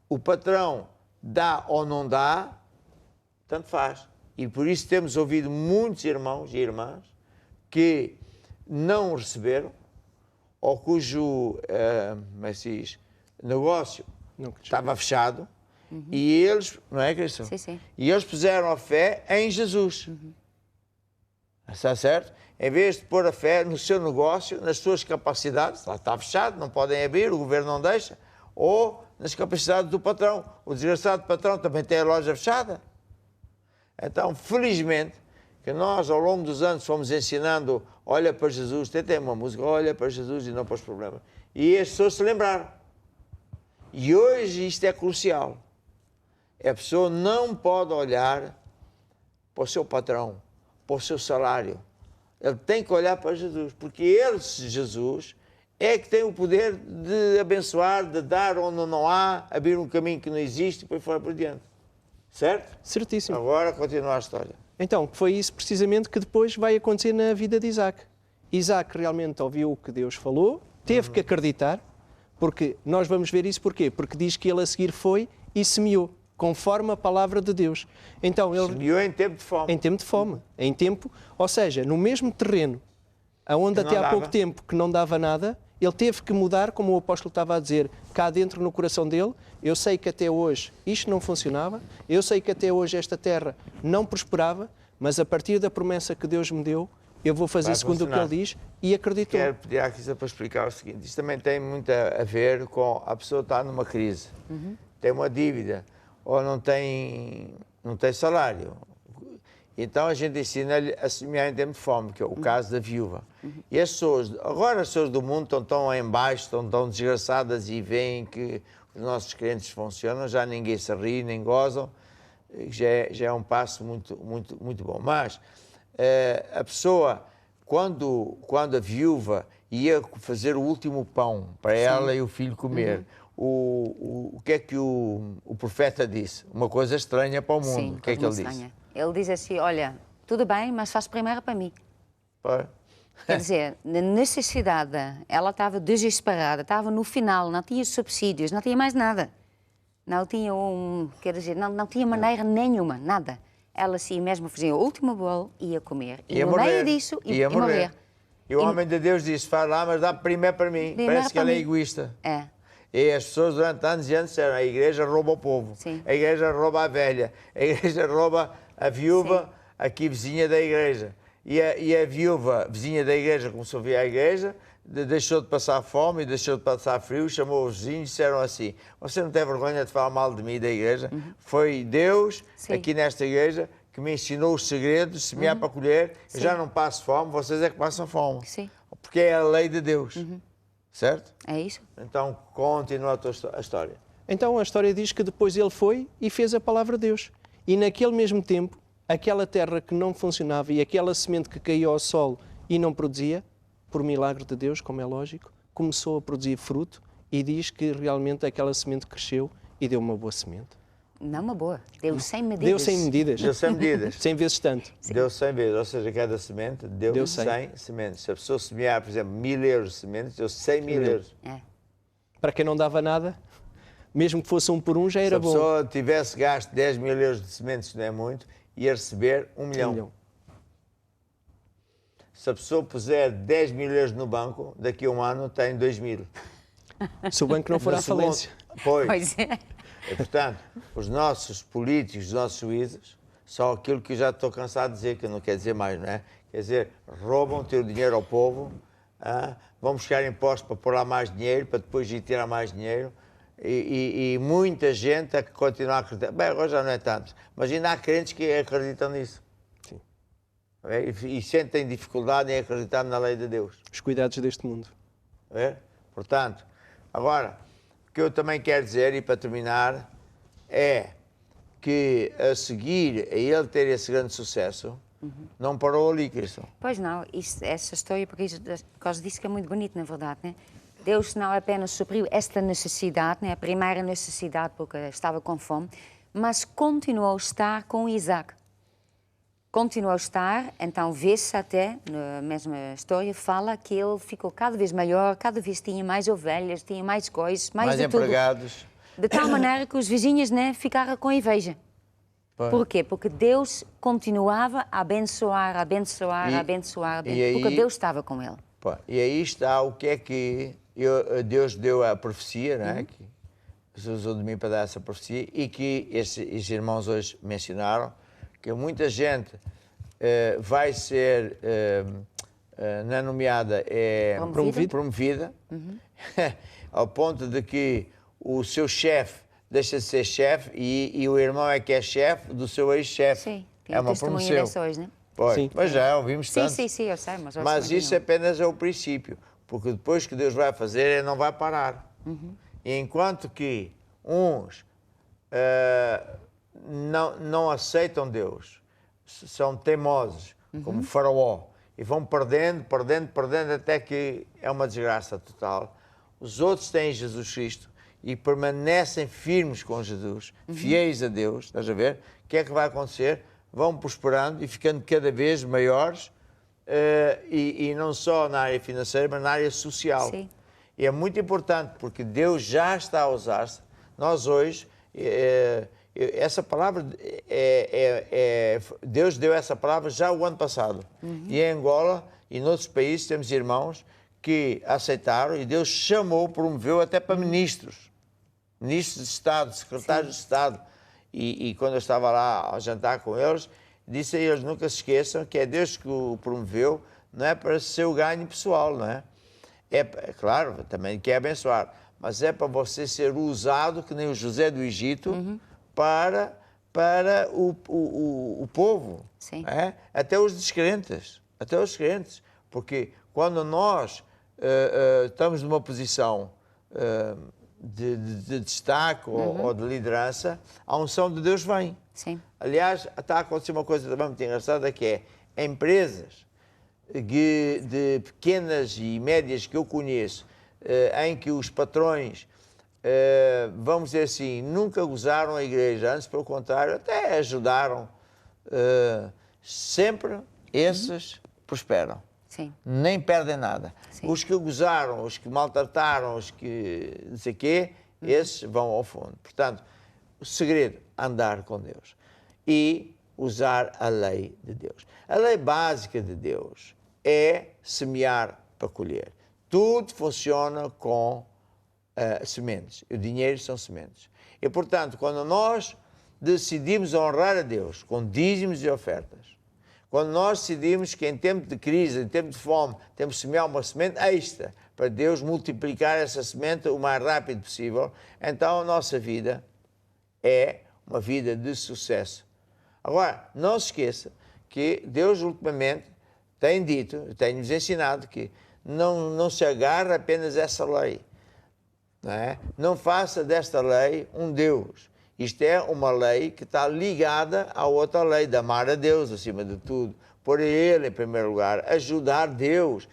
o patrão dá ou não dá, tanto faz. E por isso temos ouvido muitos irmãos e irmãs que não receberam, ou cujo negócio estava fechado, e eles, não é, Cristo? Sim, sim. E eles puseram a fé em Jesus. Está certo? Em vez de pôr a fé no seu negócio, nas suas capacidades, lá está fechado, não podem abrir, o governo não deixa, ou nas capacidades do patrão. O desgraçado patrão também tem a loja fechada. Então, felizmente, que nós, ao longo dos anos, fomos ensinando, olha para Jesus, tem uma música, olha para Jesus e não para os problemas. E as pessoas se lembraram. E hoje isto é crucial. A pessoa não pode olhar para o seu patrão, para o seu salário. Ele tem que olhar para Jesus, porque ele, Jesus, é que tem o poder de abençoar, de dar onde não há, abrir um caminho que não existe e depois fora por diante. Certo? Certíssimo. Agora continua a história. Então, foi isso precisamente que depois vai acontecer na vida de Isaac. Isaac realmente ouviu o que Deus falou, teve que acreditar, porque nós vamos ver isso porquê? Porque diz que ele a seguir foi e semeou, conforme a palavra de Deus. Então, ele semeou em tempo de fome. Em tempo de fome. Em tempo, ou seja, no mesmo terreno, onde até há pouco tempo que não dava nada, ele teve que mudar, como o apóstolo estava a dizer, cá dentro no coração dele. Eu sei que até hoje isto não funcionava, eu sei que até hoje esta terra não prosperava, mas a partir da promessa que Deus me deu, eu vou fazer segundo o que ele diz, e acreditou. Quero pedir à Cristina para explicar o seguinte: isto também tem muito a ver com a pessoa estar numa crise, tem uma dívida, ou não tem salário. Então a gente ensina-lhe a semear em tempo de fome, que é o caso da viúva. E as pessoas, agora as pessoas do mundo estão tão em baixo, estão tão desgraçadas e veem que os nossos crentes funcionam, já ninguém se ri, nem gozam, já é um passo muito bom. Mas a pessoa, quando a viúva ia fazer o último pão para ela e o filho comer, o que é que o profeta disse? Uma coisa estranha para o mundo. Sim, o que é que ele disse? Ele diz assim, olha, tudo bem, mas faz primeiro para mim. Quer dizer, na necessidade, ela estava desesperada, estava no final, não tinha subsídios, não tinha mais nada. Não tinha não tinha maneira nenhuma, nada. Ela assim mesmo fazia o último bolo e ia comer. E no meio disso, ia morrer. E o homem de Deus disse, faz lá, mas dá primeiro para mim. Parece que ela é egoísta. É. E as pessoas durante anos e anos disseram, a igreja rouba o povo, Sim. A igreja rouba a velha, a igreja rouba a viúva, sim, aqui vizinha da igreja. E a viúva vizinha da igreja começou a vir à igreja, deixou de passar fome, deixou de passar frio, chamou os vizinhos e disseram assim, você não tem vergonha de falar mal de mim da igreja? Foi Deus, sim, aqui nesta igreja, que me ensinou os segredos de semear para colher. Eu já não passo fome, vocês é que passam fome. Sim. Porque é a lei de Deus. Certo? É isso? Então, continua a história. Então a história diz que depois ele foi e fez a palavra de Deus. E naquele mesmo tempo, aquela terra que não funcionava e aquela semente que caiu ao solo e não produzia, por milagre de Deus, como é lógico, começou a produzir fruto e diz que realmente aquela semente cresceu e deu uma boa semente. Não uma boa. Deu 100 medidas. Deu 100 medidas. Deu 100 medidas. 100 vezes tanto. Sim. Deu 100 vezes, ou seja, cada semente deu 100 sementes. Se a pessoa semear, por exemplo, 1000 euros de sementes, deu 100 mil euros. É. Para quem não dava nada, mesmo que fosse um por um, já era bom. Se a pessoa tivesse gasto 10 mil euros de sementes, não é muito, ia receber 1 milhão. Se a pessoa puser 10 mil euros no banco, daqui a um ano tem 2 mil. Se o banco não for à falência. Pois é. E, portanto, os nossos políticos, os nossos juízes, são aquilo que eu já estou cansado de dizer, que eu não quero dizer mais, não é? Quer dizer, roubam, tiram dinheiro ao povo, vão buscar impostos para pôr lá mais dinheiro, para depois ir tirar mais dinheiro, e muita gente a continuar a acreditar. Bem, agora já não é tanto, mas ainda há crentes que acreditam nisso. Sim. E sentem dificuldade em acreditar na lei de Deus. Os cuidados deste mundo. Portanto, agora, o que eu também quero dizer, e para terminar, é que a seguir a ele ter esse grande sucesso, não parou ali, Cristo. Pois não, essa história, por causa disso que é muito bonito, na verdade, né? Deus não apenas supriu esta necessidade, né? A primeira necessidade, porque estava com fome, mas continuou a estar com Isaac. Continuou a estar, então vê-se até, na mesma história, fala que ele ficou cada vez maior, cada vez tinha mais ovelhas, tinha mais coisas, mais de empregados. Tudo. De tal maneira que os vizinhos, né, ficaram com inveja. Porquê? Porque Deus continuava a abençoar, porque Deus estava com ele. E aí está o que é que Deus deu a profecia, não é? Que Jesus usou de mim para dar essa profecia, e que esses irmãos hoje mencionaram, que muita gente vai ser, não é nomeada, é promovida ao ponto de que o seu chefe deixa de ser chefe e o irmão é que é chefe do seu ex-chefe. Sim, é uma promoção. Hoje, né? Sim. Mas já ouvimos tanto. Sim, eu sei. Mas isso apenas é o princípio, porque depois que Deus vai fazer, ele não vai parar. E enquanto que uns não aceitam Deus, são teimosos, como Faraó, e vão perdendo, até que é uma desgraça total. Os outros têm Jesus Cristo e permanecem firmes com Jesus, fiéis a Deus, estás a ver? O que é que vai acontecer? Vão prosperando e ficando cada vez maiores, e não só na área financeira, mas na área social. Sim. E é muito importante, porque Deus já está a usar-se. Nós hoje, essa palavra, Deus deu essa palavra já o ano passado. E em Angola e noutros países temos irmãos que aceitaram e Deus chamou, promoveu até para ministros de Estado, secretários de Estado. E quando eu estava lá a jantar com eles, disse a eles, nunca se esqueçam que é Deus que o promoveu, não é para seu ganho pessoal, não é? É claro, também quer abençoar, mas é para você ser usado, que nem o José do Egito, para o povo. Sim. Até os descrentes. Porque quando nós estamos numa posição de destaque ou de liderança, a unção de Deus vem. Sim. Aliás, está a acontecer uma coisa também muito engraçada, que é empresas de pequenas e médias que eu conheço, em que os patrões, vamos dizer assim, nunca gozaram a igreja, antes pelo contrário, até ajudaram, sempre esses prosperam. Sim. Nem perdem nada. Sim. Os que gozaram, os que maltrataram, os que não sei o quê, esses vão ao fundo. Portanto, o segredo, andar com Deus e usar a lei de Deus. A lei básica de Deus é semear para colher. Tudo funciona com sementes. O dinheiro são sementes. E, portanto, quando nós decidimos honrar a Deus com dízimos e ofertas, quando nós decidimos que em tempo de crise, em tempo de fome, temos de semear uma semente extra para Deus multiplicar essa semente o mais rápido possível, então a nossa vida é uma vida de sucesso. Agora, não se esqueça que Deus ultimamente tem dito, tem-nos ensinado que não se agarre apenas a essa lei. Não é? Não faça desta lei um Deus. Isto é uma lei que está ligada à outra lei, de amar a Deus acima de tudo, pôr a Ele em primeiro lugar, ajudar Deus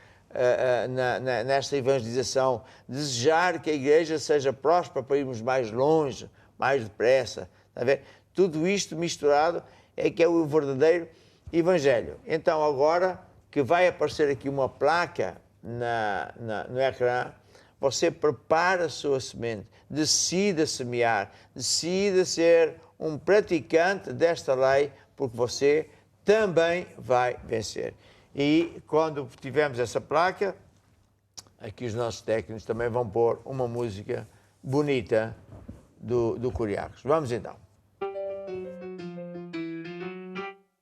nesta evangelização, desejar que a igreja seja próspera para irmos mais longe, mais depressa. Está a ver? Tudo isto misturado é que é o verdadeiro evangelho. Então agora que vai aparecer aqui uma placa no ecrã, você prepara a sua semente, decida semear, decida ser um praticante desta lei, porque você também vai vencer. E quando tivermos essa placa, aqui os nossos técnicos também vão pôr uma música bonita do Curiacos. Vamos então.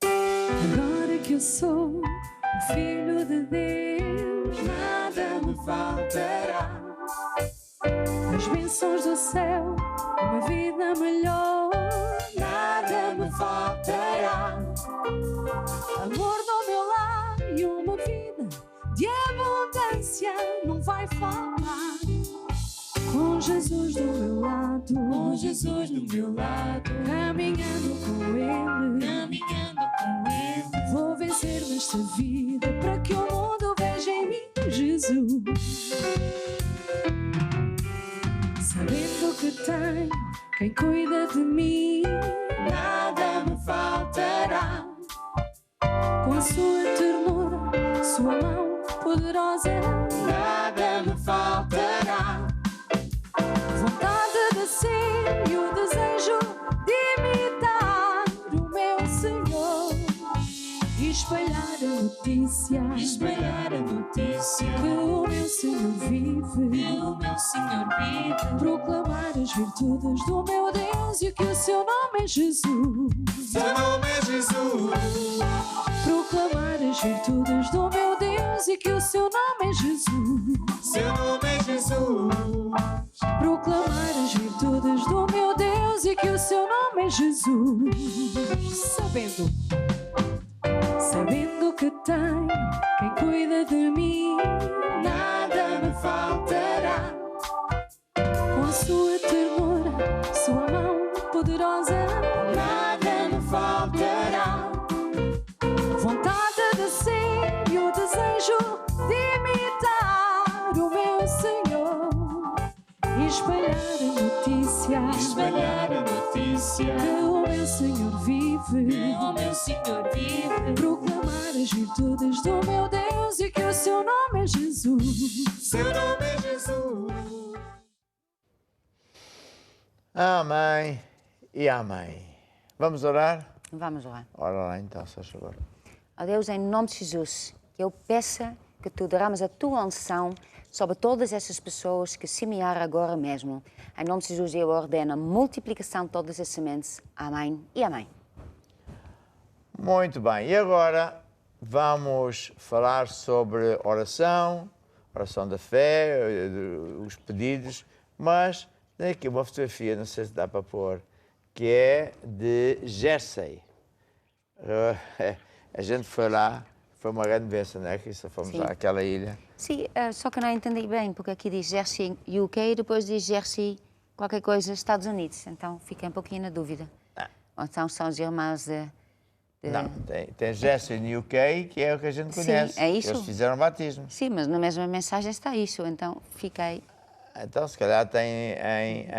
Agora que eu sou um filho de Deus, nada me faltará. As bênçãos do céu, uma vida melhor, nada me faltará. Amor do meu lar e uma vida de abundância não vai faltar. Com Jesus do meu lado, caminhando com Ele, vou vencer nesta vida para que o mundo veja em mim Jesus. Sabendo que tenho quem cuida de mim, nada me faltará. Com a sua ternura, sua mão poderosa, nada me faltará. Vontade de ser e o desejo de imitar o meu Senhor e espalhar a notícia que o meu Senhor vive, proclamar as virtudes do meu Deus e que o seu nome é Jesus. Proclamar as virtudes do meu Deus e que o seu nome é Jesus. Proclamar as virtudes do meu Deus e que o seu nome é Jesus. Sabendo que tenho quem cuida de mim, nada me faltará. Com a sua ternura, sua mão poderosa, nada me faltará. Vontade de ser e o desejo de imitar o meu Senhor e espalhar a notícia que o meu Senhor vive, proclamar as virtudes do meu Deus e que o seu nome é Jesus. Amém e amém. Vamos orar? Vamos orar. Ora lá então, só favor. Ó Deus, em nome de Jesus, que eu peça que tu derrames a tua unção sobre todas essas pessoas que semearam agora mesmo. Em nome de Jesus, eu ordeno a multiplicação de todas as sementes. Amém e amém. Muito bem, e agora vamos falar sobre oração da fé, os pedidos, mas tem aqui uma fotografia, não sei se dá para pôr, que é de Jersey. A gente foi lá, foi uma grande bênção, não é? Que só fomos lá àquela ilha. Sim, só que não entendi bem, porque aqui diz Jersey UK e depois diz Jersey qualquer coisa Estados Unidos, então fiquei um pouquinho na dúvida. Ou então são os irmãos de... Não, tem Jersey no UK, que é o que a gente conhece. Sim, é isso? Eles fizeram batismo. Sim, mas na mesma mensagem está isso, então fiquei... Então, se calhar tem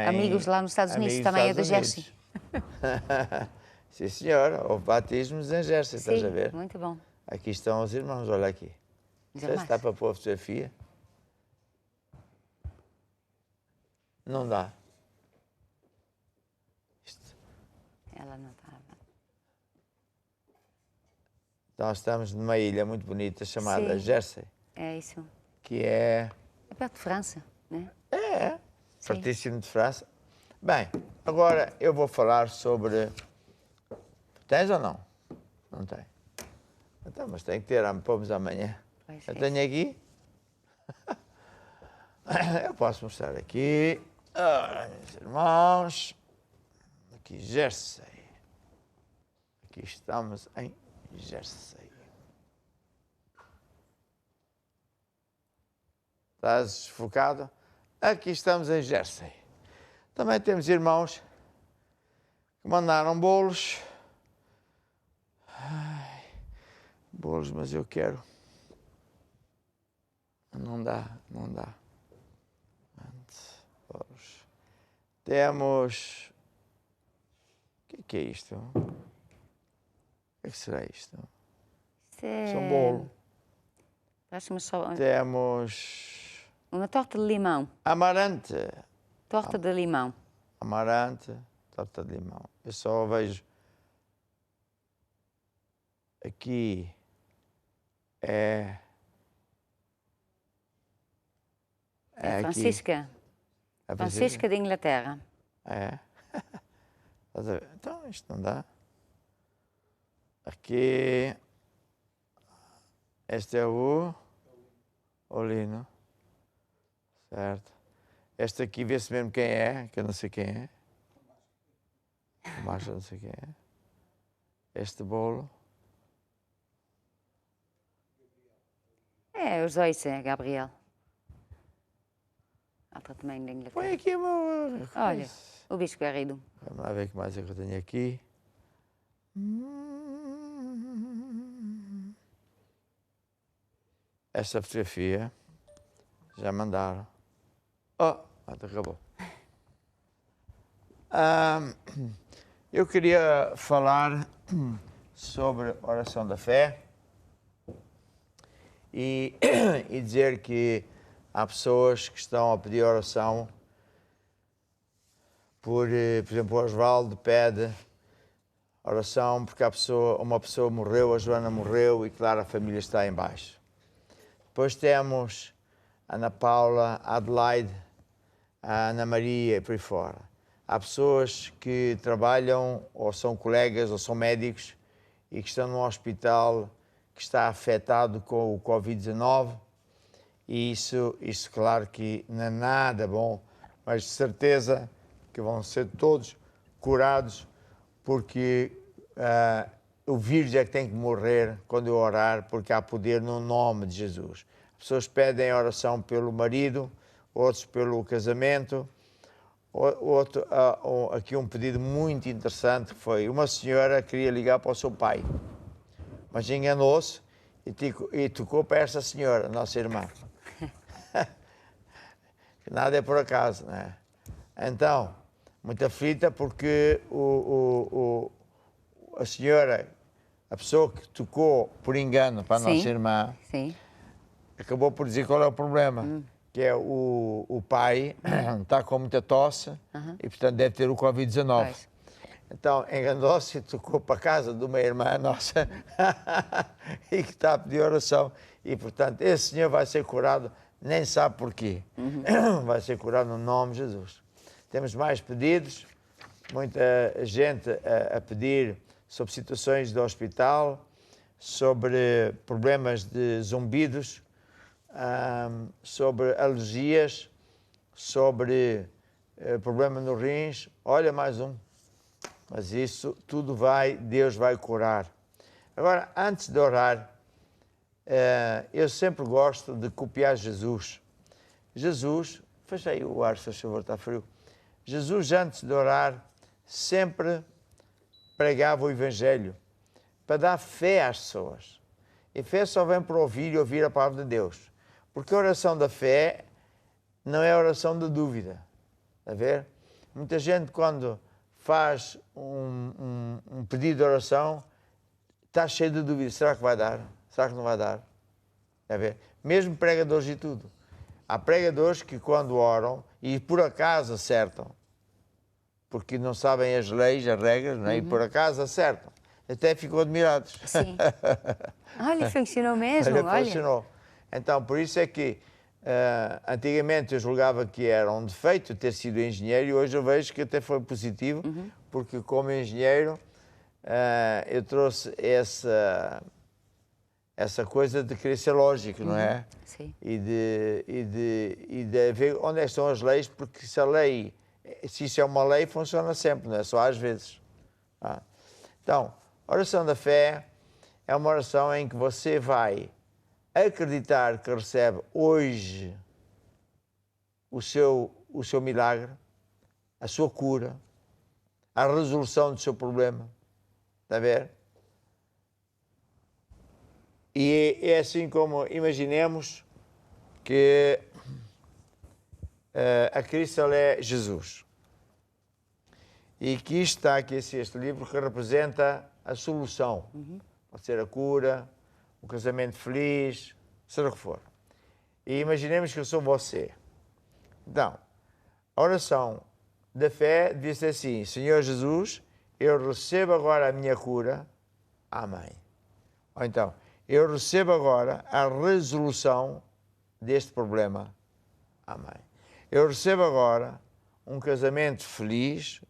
amigos lá nos Estados Unidos, também é da Jersey. Sim, senhora, houve batismos em Jersey, estás a ver? Muito bom. Aqui estão os irmãos, olha aqui. Não sei se dá para pôr a fotografia. Não dá. Ela não está. Nós estamos numa ilha muito bonita chamada Jersey. É isso. Que é... É perto de França, né? É, pertíssimo de França. Bem, agora eu vou falar sobre... Tens ou não? Não tem. Então, mas tem que ter, pomos amanhã. Eu tenho aqui. Eu posso mostrar aqui. Ora, meus irmãos. Aqui, Jersey. Aqui estamos em Jersey. Estás desfocado? Aqui estamos em Jersey. Também temos irmãos que mandaram bolos. Ai, bolos, mas eu quero. Não dá, não dá. Bolos. Temos... O que é isto? O que será isto? Isto é... São bolo. Parece-me só... Temos... Uma torta de limão. Amarante. Torta de limão. Amarante, torta de limão. Eu só vejo... Aqui é Francisca. Aqui. É Francisca de Inglaterra. É. Estás a ver? Então, isto não dá. Aqui. Este é o Olino. Certo. Este aqui vê-se mesmo quem é, que eu não sei quem é. O macho não sei quem é. Este bolo. É, os dois, é Gabriel. Outro também de Inglaterra. Põe aqui o meu... Olha, o Bispo Garrido. Vamos lá ver o que mais é que eu tenho aqui. Esta fotografia já mandaram. Oh, acabou. Eu queria falar sobre a oração da fé e dizer que há pessoas que estão a pedir oração por exemplo, o Osvaldo pede oração porque uma pessoa morreu, a Joana morreu e, claro, a família está em baixo. Depois temos a Ana Paula, a Adelaide, a Ana Maria e por aí fora. Há pessoas que trabalham, ou são colegas, ou são médicos, e que estão num hospital que está afetado com o Covid-19, e isso, claro, que não é nada bom, mas de certeza que vão ser todos curados, porque o vírus é que tem que morrer quando eu orar, porque há poder no nome de Jesus. As pessoas pedem oração pelo marido, outros pelo casamento. Aqui um pedido muito interessante foi uma senhora queria ligar para o seu pai, mas enganou-se e tocou para essa senhora, nossa irmã. Nada é por acaso, não é? Então, muito aflita porque a senhora, a pessoa que tocou por engano para a nossa irmã, acabou por dizer qual é o problema. Que é o pai está com muita tosse e, portanto, deve ter o Covid-19. Então, enganou-se e tocou para a casa de uma irmã nossa e que está a pedir oração. E, portanto, esse senhor vai ser curado, nem sabe porquê. Vai ser curado no nome de Jesus. Temos mais pedidos, muita gente a pedir sobre situações do hospital, sobre problemas de zumbidos, sobre alergias, sobre problema nos rins. Olha, mais um. Mas isso tudo Deus vai curar. Agora, antes de orar, eu sempre gosto de copiar Jesus. Jesus, fecha aí o ar, se faz favor, está frio. Jesus, antes de orar, sempre pregava o Evangelho para dar fé às pessoas. E fé só vem para ouvir e ouvir a palavra de Deus. Porque a oração da fé não é a oração da dúvida. Está a ver? Muita gente, quando faz um pedido de oração, está cheio de dúvidas. Será que vai dar? Será que não vai dar? Está a ver? Mesmo pregadores e tudo. Há pregadores que, quando oram, e por acaso acertam, porque não sabem as leis, as regras, não é? E por acaso acertam. Até ficam admirados. Sim. Olha, funcionou mesmo. Olha, funcionou. Então, por isso é que antigamente eu julgava que era um defeito ter sido engenheiro e hoje eu vejo que até foi positivo, porque como engenheiro eu trouxe essa coisa de querer ser lógico, não é? Sim. E de ver onde estão as leis, porque se isso é uma lei, funciona sempre, não é só às vezes. Então, a oração da fé é uma oração em que você vai acreditar que recebe hoje o seu milagre, a sua cura, a resolução do seu problema. Está a ver? E é assim como imaginemos que a Cristo é Jesus. E aqui está aqui este livro que representa a solução. Pode ser a cura, o casamento feliz, seja o que for. E imaginemos que eu sou você. Então, a oração da fé diz assim: Senhor Jesus, eu recebo agora a minha cura. Amém. Ou então, eu recebo agora a resolução deste problema. Amém. Eu recebo agora um casamento feliz,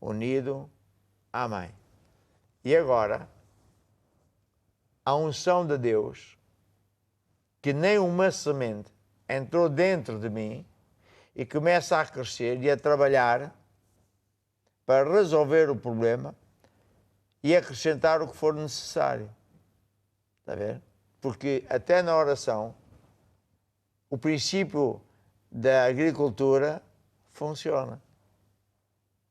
unido. Amém. E agora, a unção de Deus, que nem uma semente entrou dentro de mim e começa a crescer e a trabalhar para resolver o problema e acrescentar o que for necessário. Está a ver? Porque até na oração, o princípio da agricultura funciona.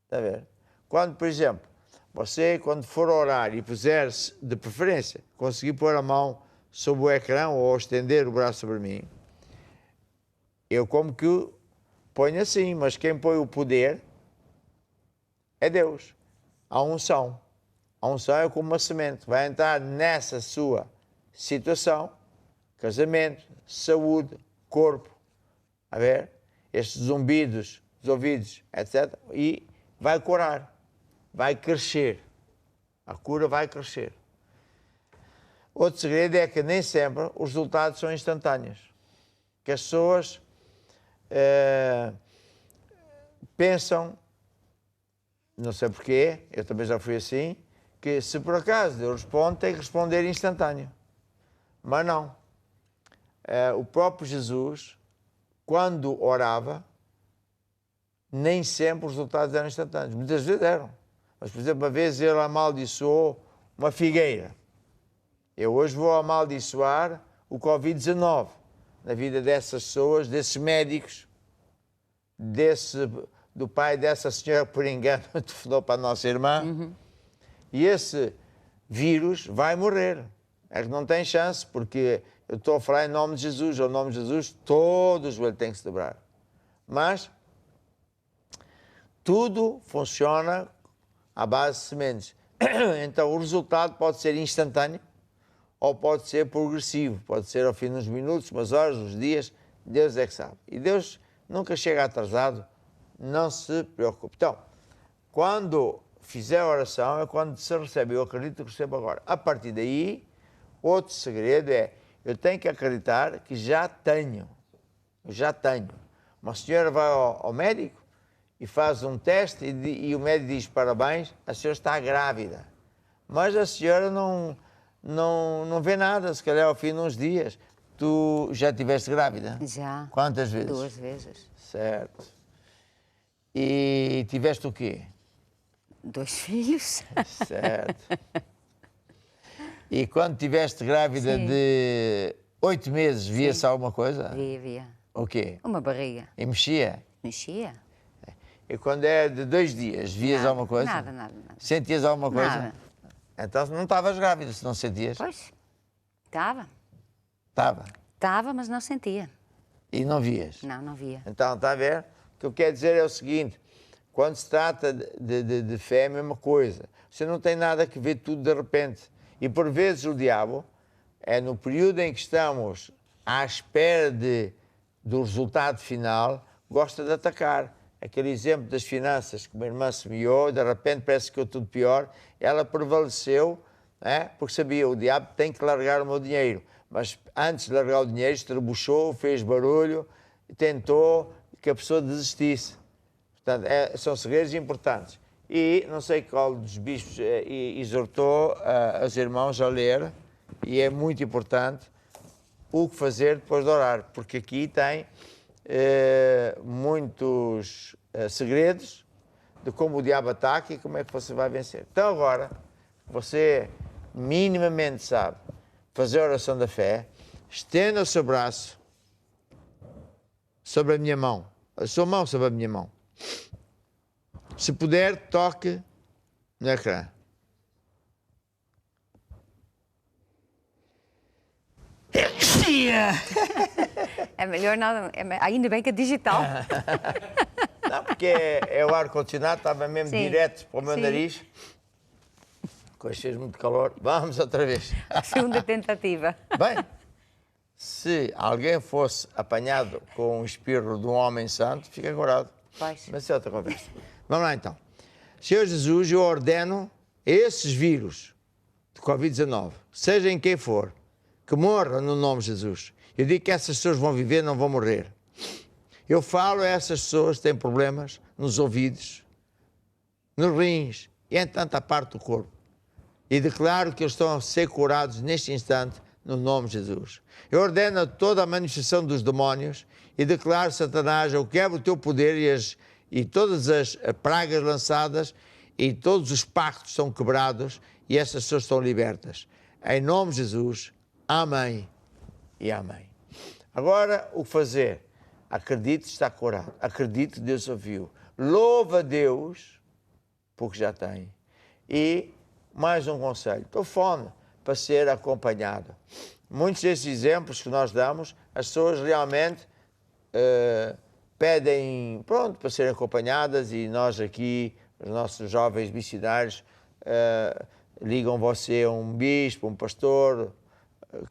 Está a ver? Quando, por exemplo, você, quando for orar e puser-se, de preferência, conseguir pôr a mão sobre o ecrã ou estender o braço sobre mim, eu como que ponho assim, mas quem põe o poder é Deus. A unção. A unção é como uma semente. Vai entrar nessa sua situação, casamento, saúde, corpo, a ver, estes zumbidos dos ouvidos, etc. E vai curar, vai crescer. A cura vai crescer. Outro segredo é que nem sempre os resultados são instantâneos. Que as pessoas pensam, não sei porquê, eu também já fui assim, que se por acaso Deus responde, tem que responder instantâneo. Mas não. O próprio Jesus, quando orava, nem sempre os resultados eram instantâneos. Muitas vezes eram. Mas, por exemplo, uma vez ele amaldiçoou uma figueira. Eu hoje vou amaldiçoar o Covid-19 na vida dessas pessoas, desses médicos, do pai dessa senhora que por engano telefonou para a nossa irmã. E esse vírus vai morrer. É que não tem chance, porque eu estou a falar em nome de Jesus. Ao nome de Jesus, todo o joelho tem que se dobrar. Mas tudo funciona à base de sementes. Então o resultado pode ser instantâneo ou pode ser progressivo. Pode ser ao fim de uns minutos, umas horas, uns dias. Deus é que sabe. E Deus nunca chega atrasado. Não se preocupe. Então, quando fizer a oração é quando se recebe. Eu acredito que recebo agora. A partir daí, outro segredo é, eu tenho que acreditar que já tenho. Eu já tenho. Uma senhora vai ao médico e faz um teste e o médico diz: parabéns, a senhora está grávida. Mas a senhora não vê nada, se calhar ao fim de uns dias. Tu já estiveste grávida? Já. Quantas vezes? 2 vezes. Certo. E tiveste o quê? 2 filhos. Certo. E quando estiveste grávida de 8 meses, via-se alguma coisa? Via. O quê? Uma barriga. E mexia? Mexia. E quando é de 2 dias, vias alguma coisa? Nada. Sentias alguma coisa? Nada. Então não estavas grávida, se não sentias? Pois, estava. Estava, mas não sentia. E não vias? Não via. Então, está a ver? O que eu quero dizer é o seguinte, quando se trata de fé é a mesma coisa. Você não tem nada que ver tudo de repente. E por vezes o diabo, é no período em que estamos à espera do resultado final, gosta de atacar. Aquele exemplo das finanças que uma irmã semeou, de repente parece que ficou tudo pior, ela prevaleceu, porque sabia, o diabo tem que largar o meu dinheiro. Mas antes de largar o dinheiro, estrebuchou, fez barulho, tentou que a pessoa desistisse. Portanto, são segredos importantes. E não sei qual dos bispos exortou os irmãos a ler, e é muito importante o que fazer depois de orar, porque aqui tem muitos segredos de como o diabo ataca e como é que você vai vencer. Então agora, você minimamente sabe fazer a oração da fé, estenda o seu braço sobre a minha mão, a sua mão sobre a minha mão. Se puder, toque no ecrã. É melhor nada, ainda bem que é digital. Não, porque é o ar-condicionado, estava mesmo Sim. direto para o meu Sim. nariz. Com cheio muito calor. Vamos outra vez. Segunda tentativa. Bem, se alguém fosse apanhado com um espirro de um homem santo, fica curado. Pois. Mas é outra conversa. Vamos lá então. Senhor Jesus, eu ordeno esses vírus de Covid-19, seja em quem for, que morra no nome de Jesus. Eu digo que essas pessoas vão viver, não vão morrer. Eu falo a essas pessoas que têm problemas nos ouvidos, nos rins e em tanta parte do corpo. E declaro que eles estão a ser curados neste instante, no nome de Jesus. Eu ordeno toda a manifestação dos demónios e declaro, Satanás, eu quebro o teu poder e todas as pragas lançadas e todos os pactos são quebrados e essas pessoas estão libertas. Em nome de Jesus, amém e amém. Agora, o que fazer? Acredite, está curado. Acredite, Deus ouviu. Louva a Deus, porque já tem. E mais um conselho. Telefone para ser acompanhado. Muitos desses exemplos que nós damos, as pessoas realmente pedem, pronto, para serem acompanhadas e nós aqui, os nossos jovens missionários, ligam você a um bispo, um pastor,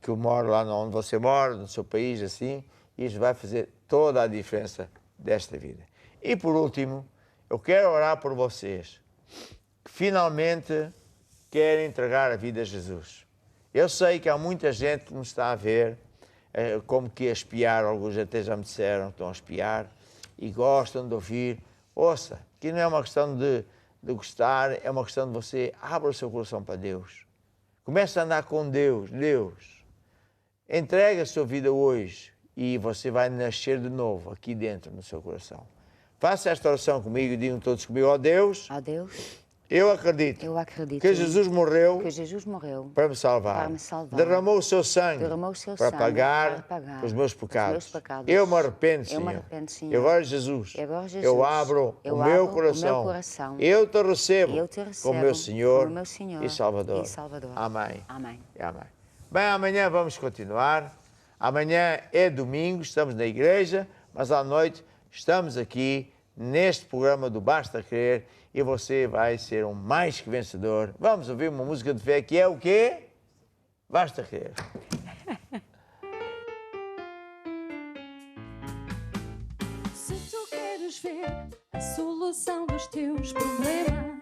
que mora lá onde você mora, no seu país, assim, e isso vai fazer toda a diferença desta vida. E por último, eu quero orar por vocês que finalmente querem entregar a vida a Jesus. Eu sei que há muita gente que nos está a ver, como que a espiar, alguns até já me disseram que estão a espiar, e gostam de ouvir. Ouça, que não é uma questão de gostar, é uma questão de você abra o seu coração para Deus. Comece a andar com Deus. Entregue a sua vida hoje e você vai nascer de novo aqui dentro no seu coração. Faça esta oração comigo e digam todos comigo, ó Deus, eu acredito que Jesus morreu para me salvar. Derramou o seu sangue para pagar os meus pecados. Eu me arrependo, Senhor. E agora, Jesus, eu abro o meu coração. Eu te recebo como meu Senhor e Salvador. Amém. Amém. Bem, amanhã vamos continuar. Amanhã é domingo, estamos na igreja, mas à noite estamos aqui neste programa do Basta Crer e você vai ser um mais que vencedor. Vamos ouvir uma música de fé que é o quê? Basta Crer. Se tu queres ver a solução dos teus problemas,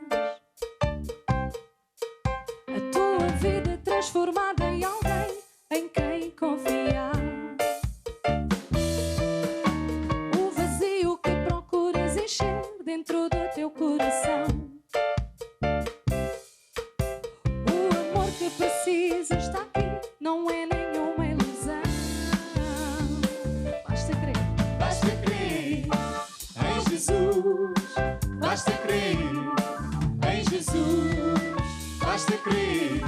a tua vida transformada em alguém em quem confiar, o vazio que procuras encher dentro do teu coração, o amor que precisas está aqui, não é nenhuma ilusão. Basta crer em Jesus, basta crer em Jesus, basta crer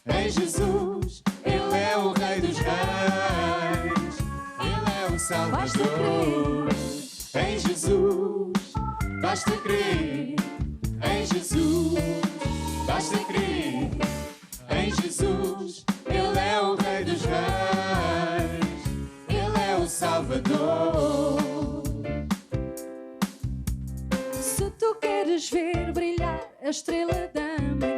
em Jesus. Ele é o Rei dos Reis, Ele é o Salvador. Em Jesus, basta crer. Em Jesus, basta crer. Em Jesus, Ele é o Rei dos Reis, Ele é o Salvador. Se tu queres ver brilhar a estrela da manhã,